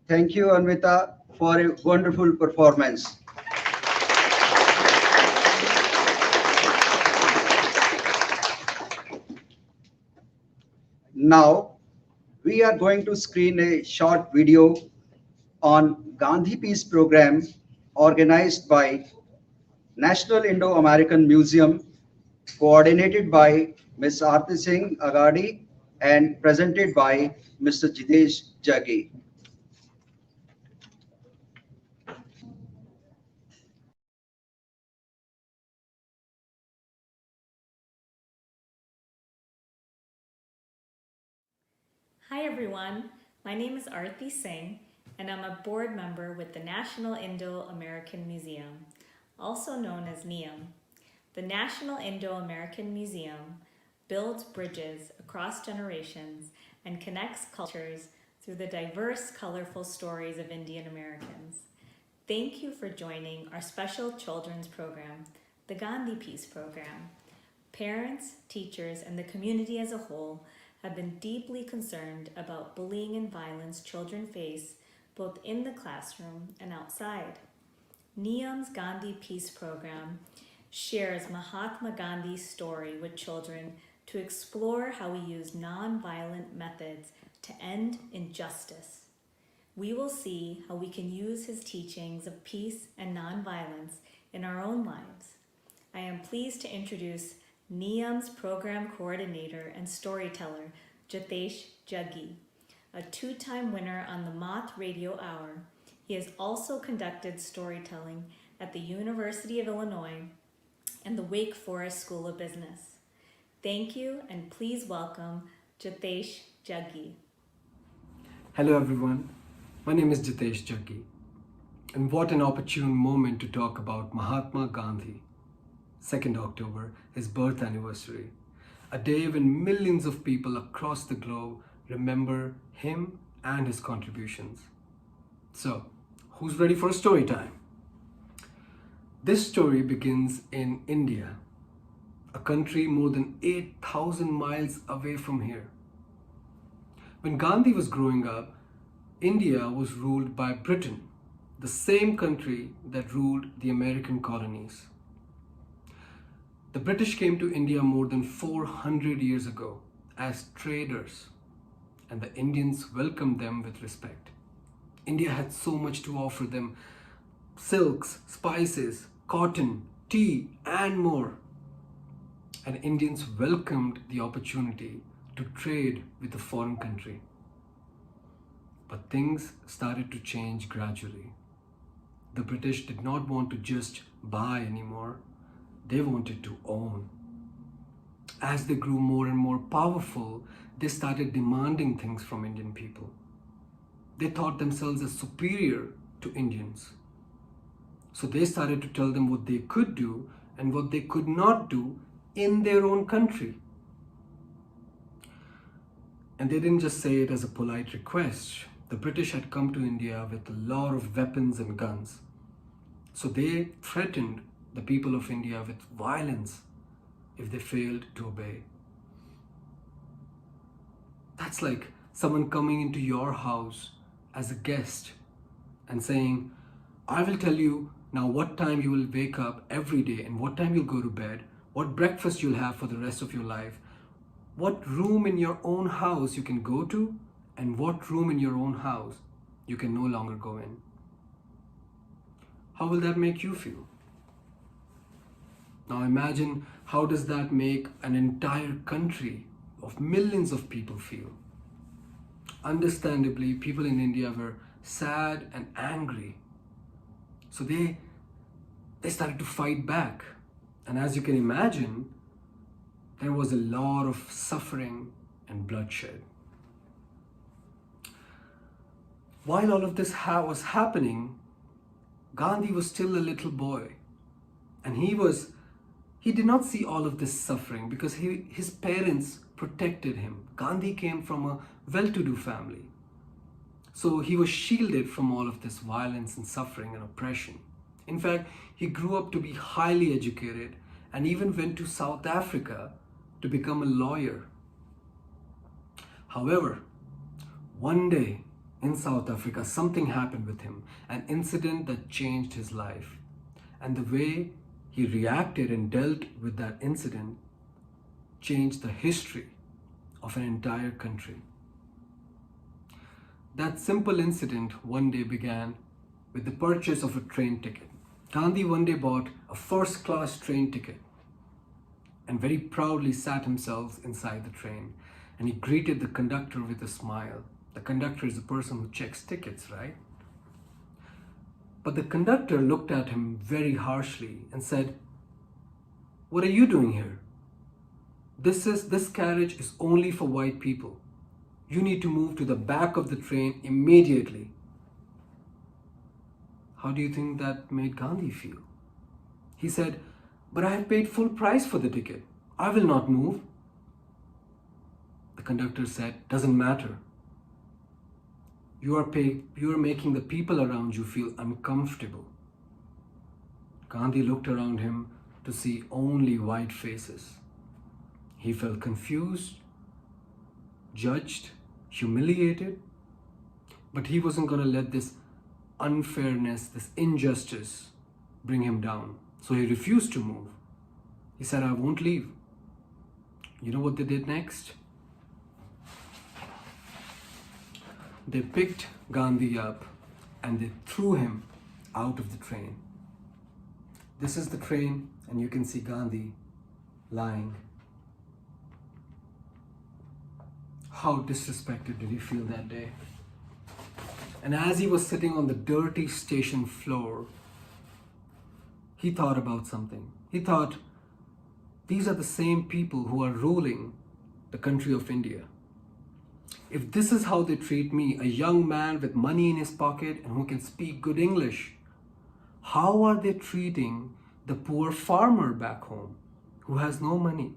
Thank you, Anvita, for a wonderful performance. Now, we are going to screen a short video on Gandhi Peace Program organized by National Indo-American Museum, coordinated by Ms. Aarti Singh Agadi and presented by Mr. Jitesh Jaggi. Hi everyone, my name is Aarti Singh and I'm a board member with the National Indo-American Museum, also known as NIAM. The National Indo-American Museum builds bridges across generations and connects cultures through the diverse, colorful stories of Indian Americans. Thank you for joining our special children's program, the Gandhi Peace Program. Parents, teachers, and the community as a whole have been deeply concerned about bullying and violence children face both in the classroom and outside. NIAM's Gandhi Peace Program shares Mahatma Gandhi's story with children to explore how we use nonviolent methods to end injustice. We will see how we can use his teachings of peace and nonviolence in our own lives. I am pleased to introduce NIAM's program coordinator and storyteller, Jitesh Jaggi, a two-time winner on the Moth Radio Hour. He has also conducted storytelling at the University of Illinois and the Wake Forest School of Business. Thank you, and please welcome Jitesh Jaggi. Hello everyone, my name is Jitesh Jaggi, and what an opportune moment to talk about Mahatma Gandhi. 2nd October, his birth anniversary, a day when millions of people across the globe remember him and his contributions. So, who's ready for a story time? This story begins in India, a country more than 8,000 miles away from here. When Gandhi was growing up, India was ruled by Britain, the same country that ruled the American colonies. The British came to India more than 400 years ago as traders, and the Indians welcomed them with respect. India had so much to offer them, silks, spices, cotton, tea, and more. And Indians welcomed the opportunity to trade with a foreign country. But things started to change gradually. The British did not want to just buy anymore, they wanted to own. As they grew more and more powerful, they started demanding things from Indian people. They thought themselves as superior to Indians. So they started to tell them what they could do and what they could not do in their own country. And they didn't just say it as a polite request. The British had come to India with a lot of weapons and guns. So they threatened the people of India with violence if they failed to obey. That's like someone coming into your house as a guest and saying, I will tell you now what time you will wake up every day and what time you'll go to bed, what breakfast you'll have for the rest of your life, what room in your own house you can go to, and what room in your own house you can no longer go in. How will that make you feel? Now imagine, how does that make an entire country of millions of people feel? Understandably, people in India were sad and angry. So they started to fight back. And as you can imagine, there was a lot of suffering and bloodshed. While all of this was happening, Gandhi was still a little boy. And he did not see all of this suffering because his parents protected him. Gandhi came from a well-to-do family. So he was shielded from all of this violence and suffering and oppression. In fact, he grew up to be highly educated and even went to South Africa to become a lawyer. However, one day in South Africa, something happened with him, an incident that changed his life. And the way he reacted and dealt with that incident changed the history of an entire country. That simple incident one day began with the purchase of a train ticket. Gandhi one day bought a first-class train ticket and very proudly sat himself inside the train, and he greeted the conductor with a smile. The conductor is the person who checks tickets, right? But the conductor looked at him very harshly and said, "What are you doing here? This carriage is only for white people. You need to move to the back of the train immediately." How do you think that made Gandhi feel? He said, "But I have paid full price for the ticket. I will not move." The conductor said, "Doesn't matter. You are making the people around you feel uncomfortable." Gandhi looked around him to see only white faces. He felt confused, judged, humiliated, but he wasn't going to let this unfairness, this injustice bring him down. So he refused to move. He said, "I won't leave." You know what they did next? They picked Gandhi up and they threw him out of the train. This is the train, and you can see Gandhi lying. How disrespected did he feel that day? And as he was sitting on the dirty station floor, he thought about something. He thought, these are the same people who are ruling the country of India. If this is how they treat me, a young man with money in his pocket and who can speak good English, how are they treating the poor farmer back home who has no money,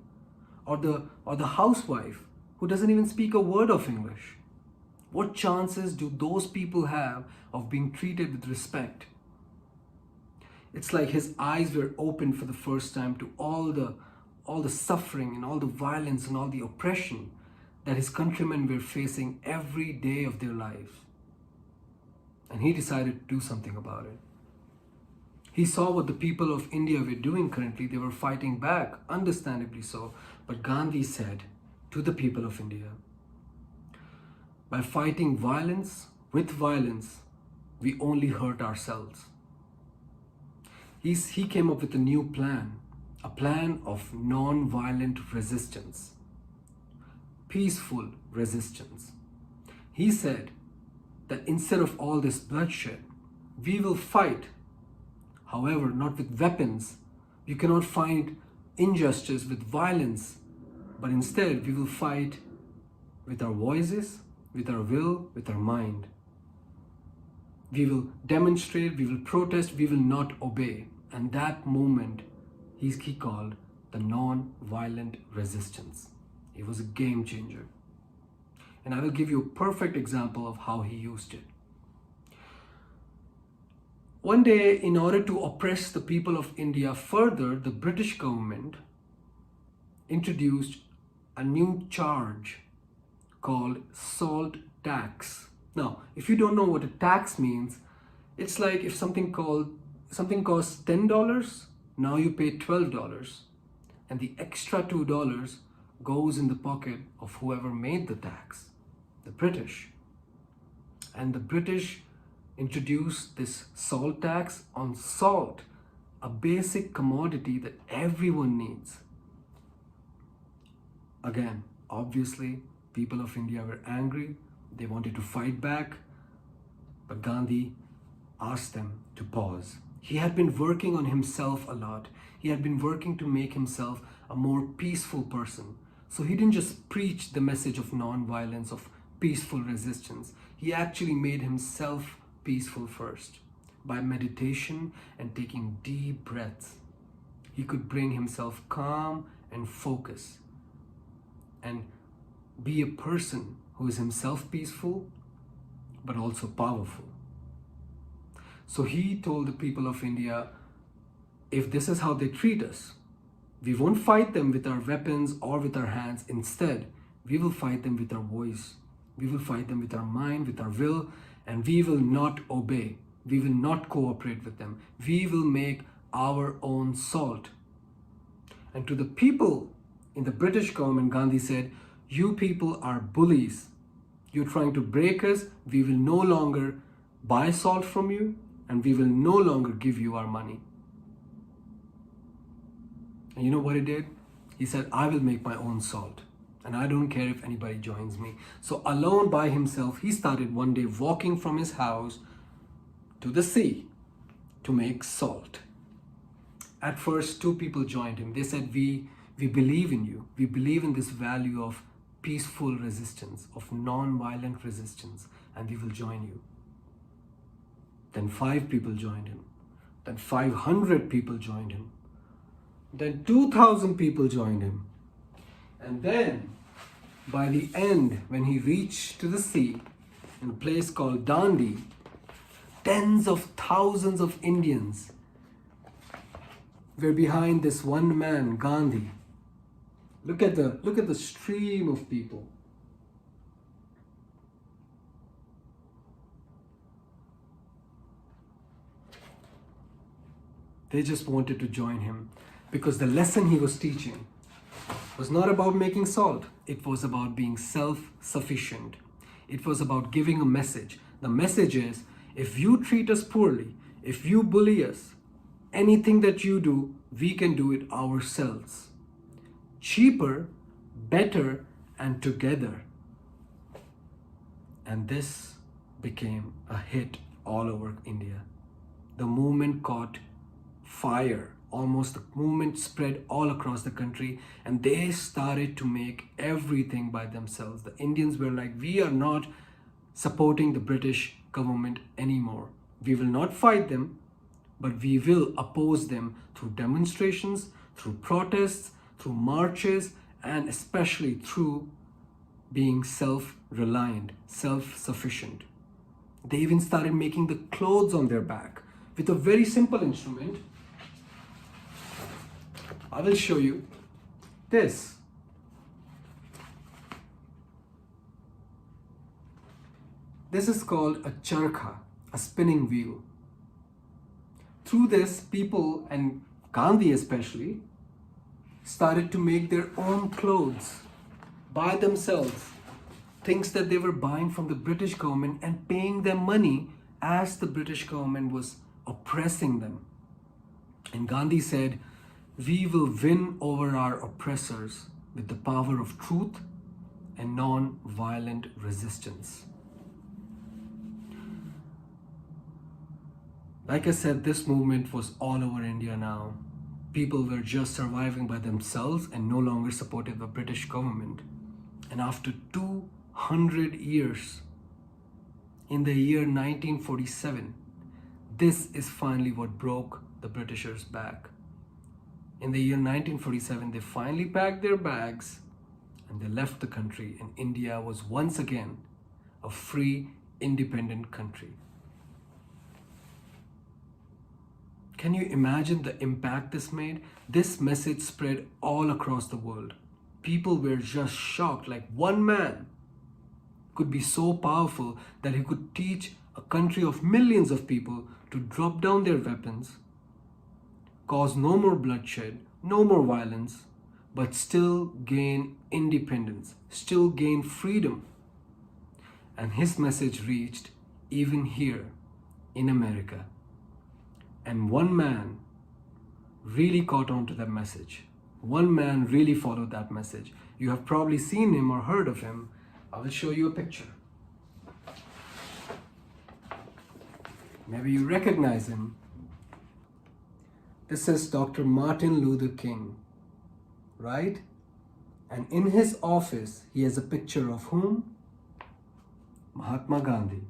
or the housewife who doesn't even speak a word of English? What chances do those people have of being treated with respect? It's like his eyes were opened for the first time to all the suffering and all the violence and all the oppression that his countrymen were facing every day of their lives. And he decided to do something about it. He saw what the people of India were doing currently. They were fighting back, understandably so. But Gandhi said to the people of India, by fighting violence with violence, we only hurt ourselves. he came up with a new plan, a plan of non-violent resistance, peaceful resistance. He said that instead of all this bloodshed, we will fight. However, not with weapons. You cannot fight injustice with violence, but instead we will fight with our voices, with our will, with our mind. We will demonstrate, we will protest, we will not obey. And that moment he called the non-violent resistance. It was a game changer. And I will give you a perfect example of how he used it. One day, in order to oppress the people of India further, the British government introduced a new charge called salt tax. Now, if you don't know what a tax means, it's like if something costs $10, now you pay $12, and the extra $2 goes in the pocket of whoever made the tax, the British. And the British introduced this salt tax on salt, a basic commodity that everyone needs. Again, obviously, people of India were angry. They wanted to fight back, but Gandhi asked them to pause. He had been working on himself a lot. He had been working to make himself a more peaceful person. So he didn't just preach the message of non-violence, of peaceful resistance. He actually made himself peaceful first. By meditation and taking deep breaths, he could bring himself calm and focus and be a person who is himself peaceful but also powerful. So he told the people of India, if this is how they treat us, we won't fight them with our weapons or with our hands. Instead, we will fight them with our voice. We will fight them with our mind, with our will, and we will not obey. We will not cooperate with them. We will make our own salt. And to the people in the British government, Gandhi said, you people are bullies. You're trying to break us. We will no longer buy salt from you, and we will no longer give you our money. And you know what he did? He said, I will make my own salt, and I don't care if anybody joins me. So alone by himself, he started one day walking from his house to the sea to make salt. At first, 2 people joined him. They said, we believe in you. We believe in this value of peaceful resistance, of non-violent resistance, and we will join you. Then 5 people joined him. Then 500 people joined him. Then 2,000 people joined him. And then, by the end, when he reached to the sea, in a place called Dandi, tens of thousands of Indians were behind this one man, Gandhi. Look at the stream of people. They just wanted to join him because the lesson he was teaching was not about making salt. It was about being self-sufficient. It was about giving a message. The message is, if you treat us poorly, if you bully us, anything that you do, we can do it ourselves. Cheaper, better, and together. And this became a hit all over India. The movement caught fire. Almost the movement spread all across the country, and they started to make everything by themselves. The Indians were like, we are not supporting the British government anymore. We will not fight them, but we will oppose them through demonstrations, through protests, through marches, and especially through being self-reliant, self-sufficient. They even started making the clothes on their back with a very simple instrument. I will show you this. This is called a charkha, a spinning wheel. Through this, people, and Gandhi especially, started to make their own clothes by themselves. Things that they were buying from the British government and paying them money as the British government was oppressing them. And Gandhi said, "We will win over our oppressors with the power of truth and non violent resistance." Like I said, this movement was all over India now. People were just surviving by themselves and no longer supported the British government. And after 200 years, in the year 1947, this is finally what broke the Britishers' back. In the year 1947, they finally packed their bags and they left the country, and India was once again a free, independent country. Can you imagine the impact this made? This message spread all across the world. People were just shocked, like one man could be so powerful that he could teach a country of millions of people to drop down their weapons, cause no more bloodshed, no more violence, but still gain independence, still gain freedom. And his message reached even here in America. And one man really caught on to that message. One man really followed that message. You have probably seen him or heard of him. I will show you a picture. Maybe you recognize him. This is Dr. Martin Luther King, right? And in his office, he has a picture of whom? Mahatma Gandhi.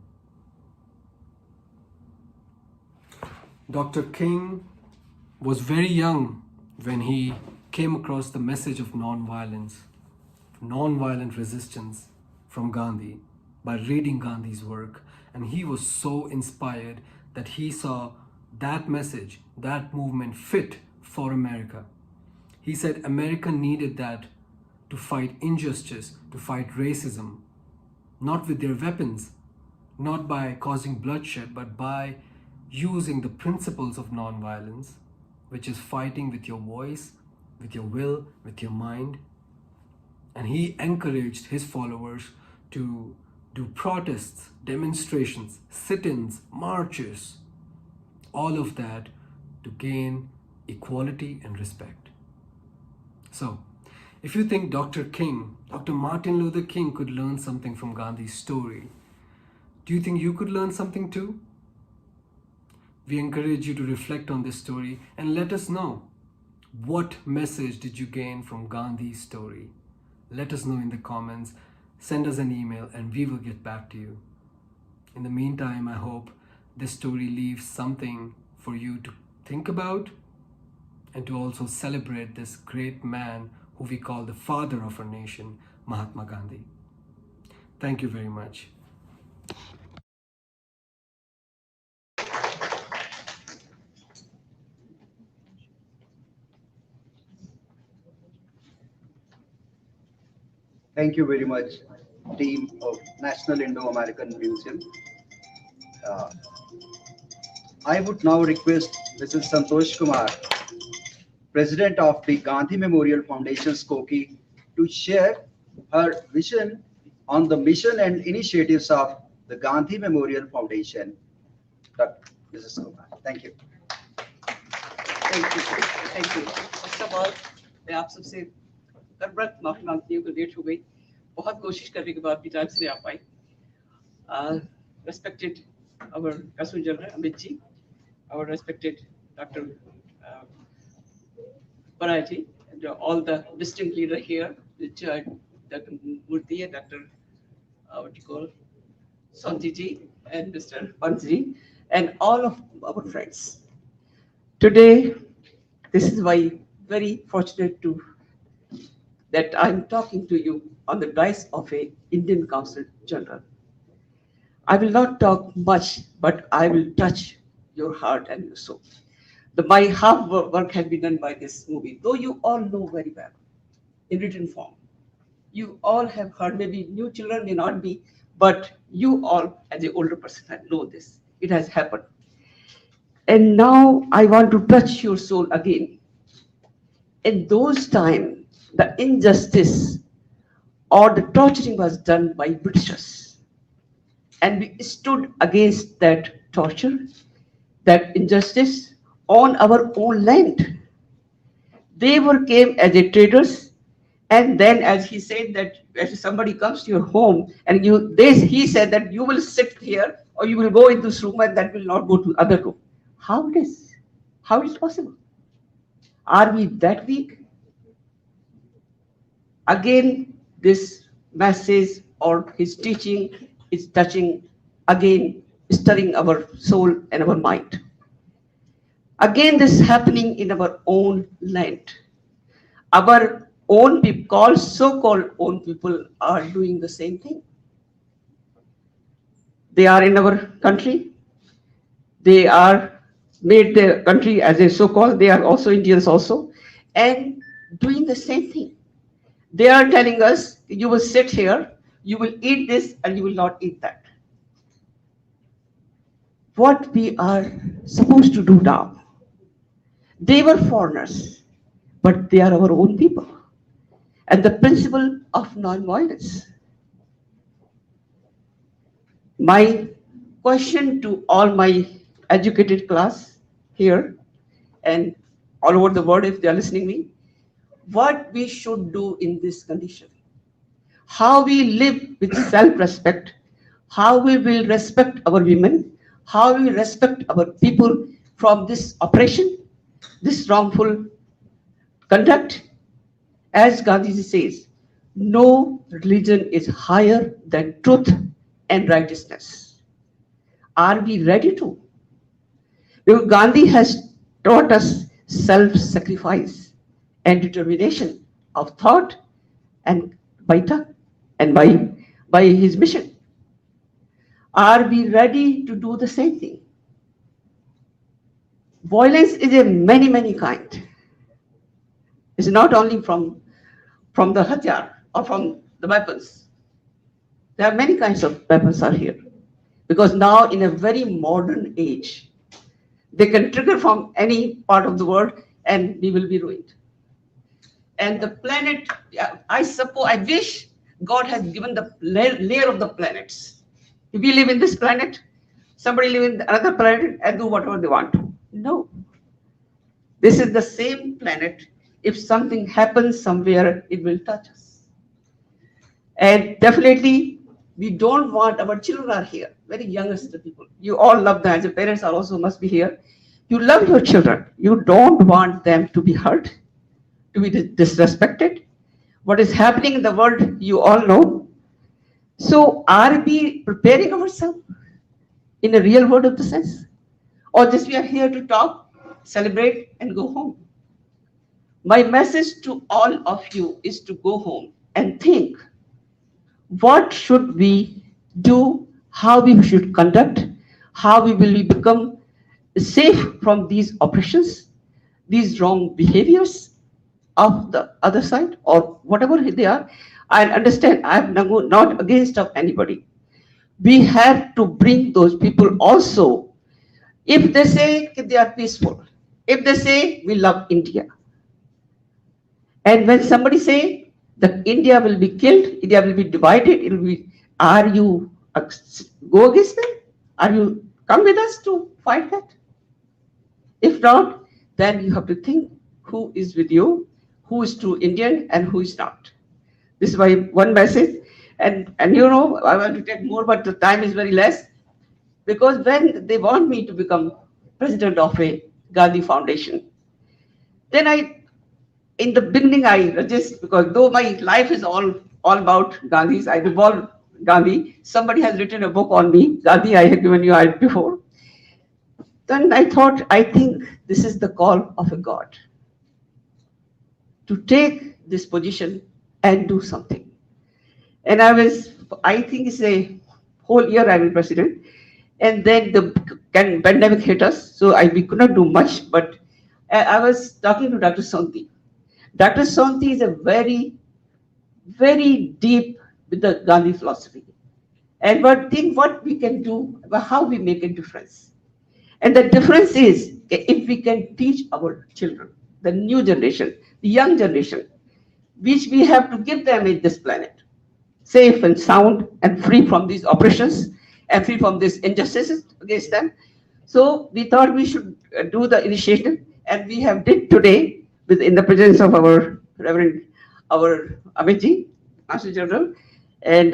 Dr. King was very young when he came across the message of non-violence, non-violent resistance from Gandhi by reading Gandhi's work. And he was so inspired that he saw that message, that movement fit for America. He said America needed that to fight injustice, to fight racism, not with their weapons, not by causing bloodshed, but by using the principles of nonviolence, which is fighting with your voice, with your will, with your mind. And he encouraged his followers to do protests, demonstrations, sit-ins, marches, all of that to gain equality and respect. So, if you think Dr. King, Dr. Martin Luther King could learn something from Gandhi's story, do you think you could learn something too? We encourage you to reflect on this story and let us know, what message did you gain from Gandhi's story? Let us know in the comments, send us an email, and we will get back to you. In the meantime, I hope this story leaves something for you to think about and to also celebrate this great man who we call the father of our nation, Mahatma Gandhi. Thank you very much. Thank you very much, team of National Indo-American Museum. Uh, I would now request Mrs. Santosh Kumar, President of the Gandhi Memorial Foundation, Skokie, to share her vision on the mission and initiatives of the Gandhi Memorial Foundation. Dr. Mrs. Kumar, thank you. Thank you first of all मैं आप सबसे करबरत माफी मांगती हूँ कि late हो गई, बहुत कोशिश करने के बाद भी टाइम से नहीं आ पाई. Respected our Consul General Amit ji, our respected Dr. Paraji, and all the distinct leader here, Dr. Murthy and Dr. What do you call Santi ji and Mr. Panji and all of our friends. Today, this is why very fortunate to that I'm talking to you on the dais of a Indian Consul General. I will not talk much, but I will touch your heart and your soul. My half work has been done by this movie, though you all know very well in written form. You all have heard, maybe new children may not be, but you all, as an older person, know this. It has happened. And now I want to touch your soul again. In those times, the injustice or the torturing was done by Britishers. And we stood against that torture, that injustice, on our own land. They were came as a traders, and then as he said that if somebody comes to your home and he said that you will sit here or you will go in this room and that will not go to other room. How it is? How it is possible? Are we that weak? Again, this message or his teaching is touching, again, stirring our soul and our mind. Again, this is happening in our own land. Our own people, so-called own people, are doing the same thing. They are in our country. They are made the country as a so-called, they are also Indians also, and doing the same thing. They are telling us, you will sit here, you will eat this, and you will not eat that. What we are supposed to do now? They were foreigners, but they are our own people. And the principle of non-violence. My question to all my educated class here and all over the world, if they are listening me, what we should do in this condition? How we live with self-respect, how we will respect our women, how we respect our people from this oppression, this wrongful conduct. As Gandhi says, no religion is higher than truth and righteousness. Are we ready to? Because Gandhi has taught us self-sacrifice and determination of thought and by tongue and by his mission. Are we ready to do the same thing? Violence is a many kind. It's not only from the hatyar or from the weapons. There are many kinds of weapons are here. Because now in a very modern age, they can trigger from any part of the world and we will be ruined. And the planet, I wish God has given the layer of the planets. If we live in this planet, somebody live in another planet and do whatever they want to. No. This is the same planet. If something happens somewhere, it will touch us. And definitely, we don't want our children are here, very youngest people. You all love them. As parents are also must be here. You love your children. You don't want them to be hurt, to be disrespected. What is happening in the world, you all know. So are we preparing ourselves in a real world of the sense? Or just we are here to talk, celebrate, and go home? My message to all of you is to go home and think, what should we do, how we should conduct, how we will become safe from these oppressions, these wrong behaviors of the other side or whatever they are. I understand I am not against of anybody. We have to bring those people also. If they say they are peaceful, if they say we love India, and when somebody say that India will be killed, India will be divided, it will be, are you go against them? Are you come with us to fight that? If not, then you have to think who is with you, who is true Indian and who is not. This is my one message. And you know, I want to take more, but the time is very less. Because when they want me to become president of a Gandhi Foundation, then in the beginning I resist, because though my life is all about Gandhi's, I revolve Gandhi. Somebody has written a book on me, Gandhi, I had given you before. Then I thought, I think this is the call of a God to take this position and do something. And I think it's a whole year I was president. And then the pandemic hit us, so we could not do much, but I was talking to Dr. Sonti. Dr. Sonti is a very, very deep with the Gandhi philosophy. And what we can do, how we make a difference. And the difference is if we can teach our children, the new generation, the young generation, which we have to give them in this planet, safe and sound and free from these oppressions and free from these injustices against them. So we thought we should do the initiative, and we have did today with in the presence of our Reverend, our Amitji, Master General, and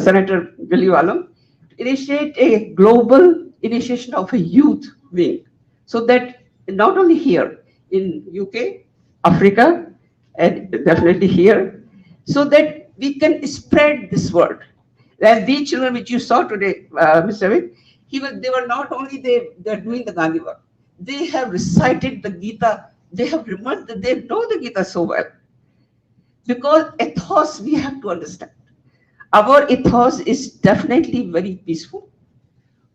Senator Gilliwalam, to initiate a global initiation of a youth wing, so that not only here in UK, Africa, and definitely here, so that we can spread this word. As these children which you saw today, Mr. Vic, they were not only they're doing the Gandhi work, they have recited the Gita, they have remembered, they know the Gita so well. Because ethos we have to understand. Our ethos is definitely very peaceful,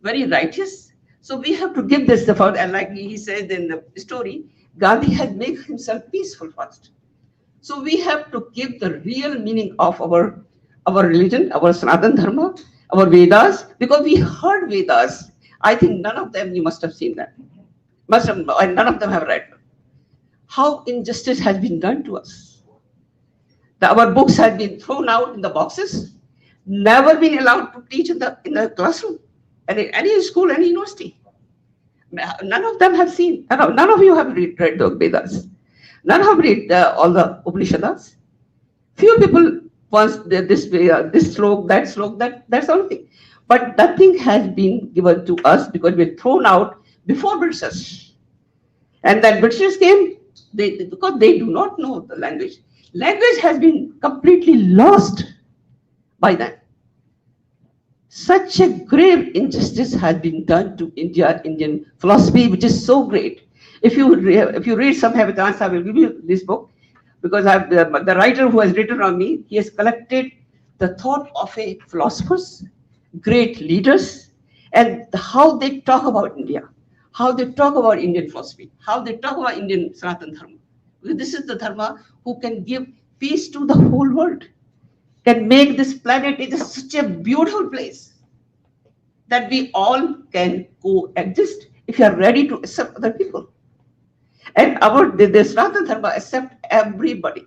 very righteous. So we have to give this the first, and like he said in the story, Gandhi had made himself peaceful first. So we have to give the real meaning of our religion, our Sanatan Dharma, our Vedas, because we heard Vedas. I think none of them, you must have seen that. Must have, and none of them have read. How injustice has been done to us. Our books have been thrown out in the boxes, never been allowed to teach in the classroom, any school, any university. None of them have seen, none of you have read the Vedas. None have read all the Upanishads. Few people once this slok, that's the only thing. But nothing has been given to us because we're thrown out before Britishers. And then Britishers came, because they do not know the language. Language has been completely lost by them. Such a grave injustice has been done to Indian philosophy, which is so great. If you read some have a chance, I will give you this book, because the writer who has written on me, he has collected the thought of a philosophers, great leaders, and how they talk about India, how they talk about Indian philosophy, how they talk about Indian Sanatan Dharma. This is the Dharma who can give peace to the whole world, can make this planet it is such a beautiful place that we all can coexist if you are ready to accept other people. And the Sanatana Dharma accept everybody.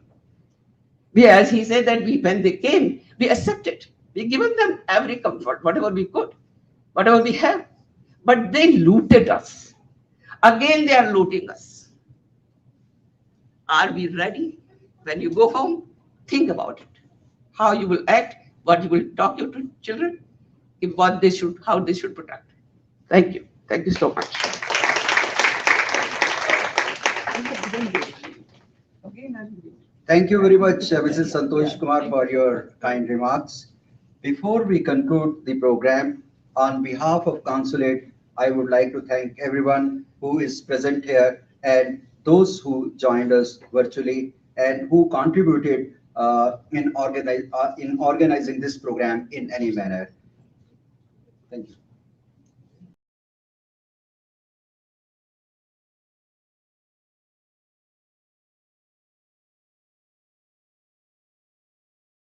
As he said that when they came, we accepted. We given them every comfort, whatever we could, whatever we have. But they looted us. Again, they are looting us. Are we ready? When you go home, think about it. How you will act, what you will talk to your children, how they should protect. Thank you. Thank you so much. Thank you very much, Mrs. Santosh Kumar, for your kind remarks. Before we conclude the program, on behalf of Consulate, I would like to thank everyone who is present here and those who joined us virtually and who contributed in organizing this program in any manner. Thank you.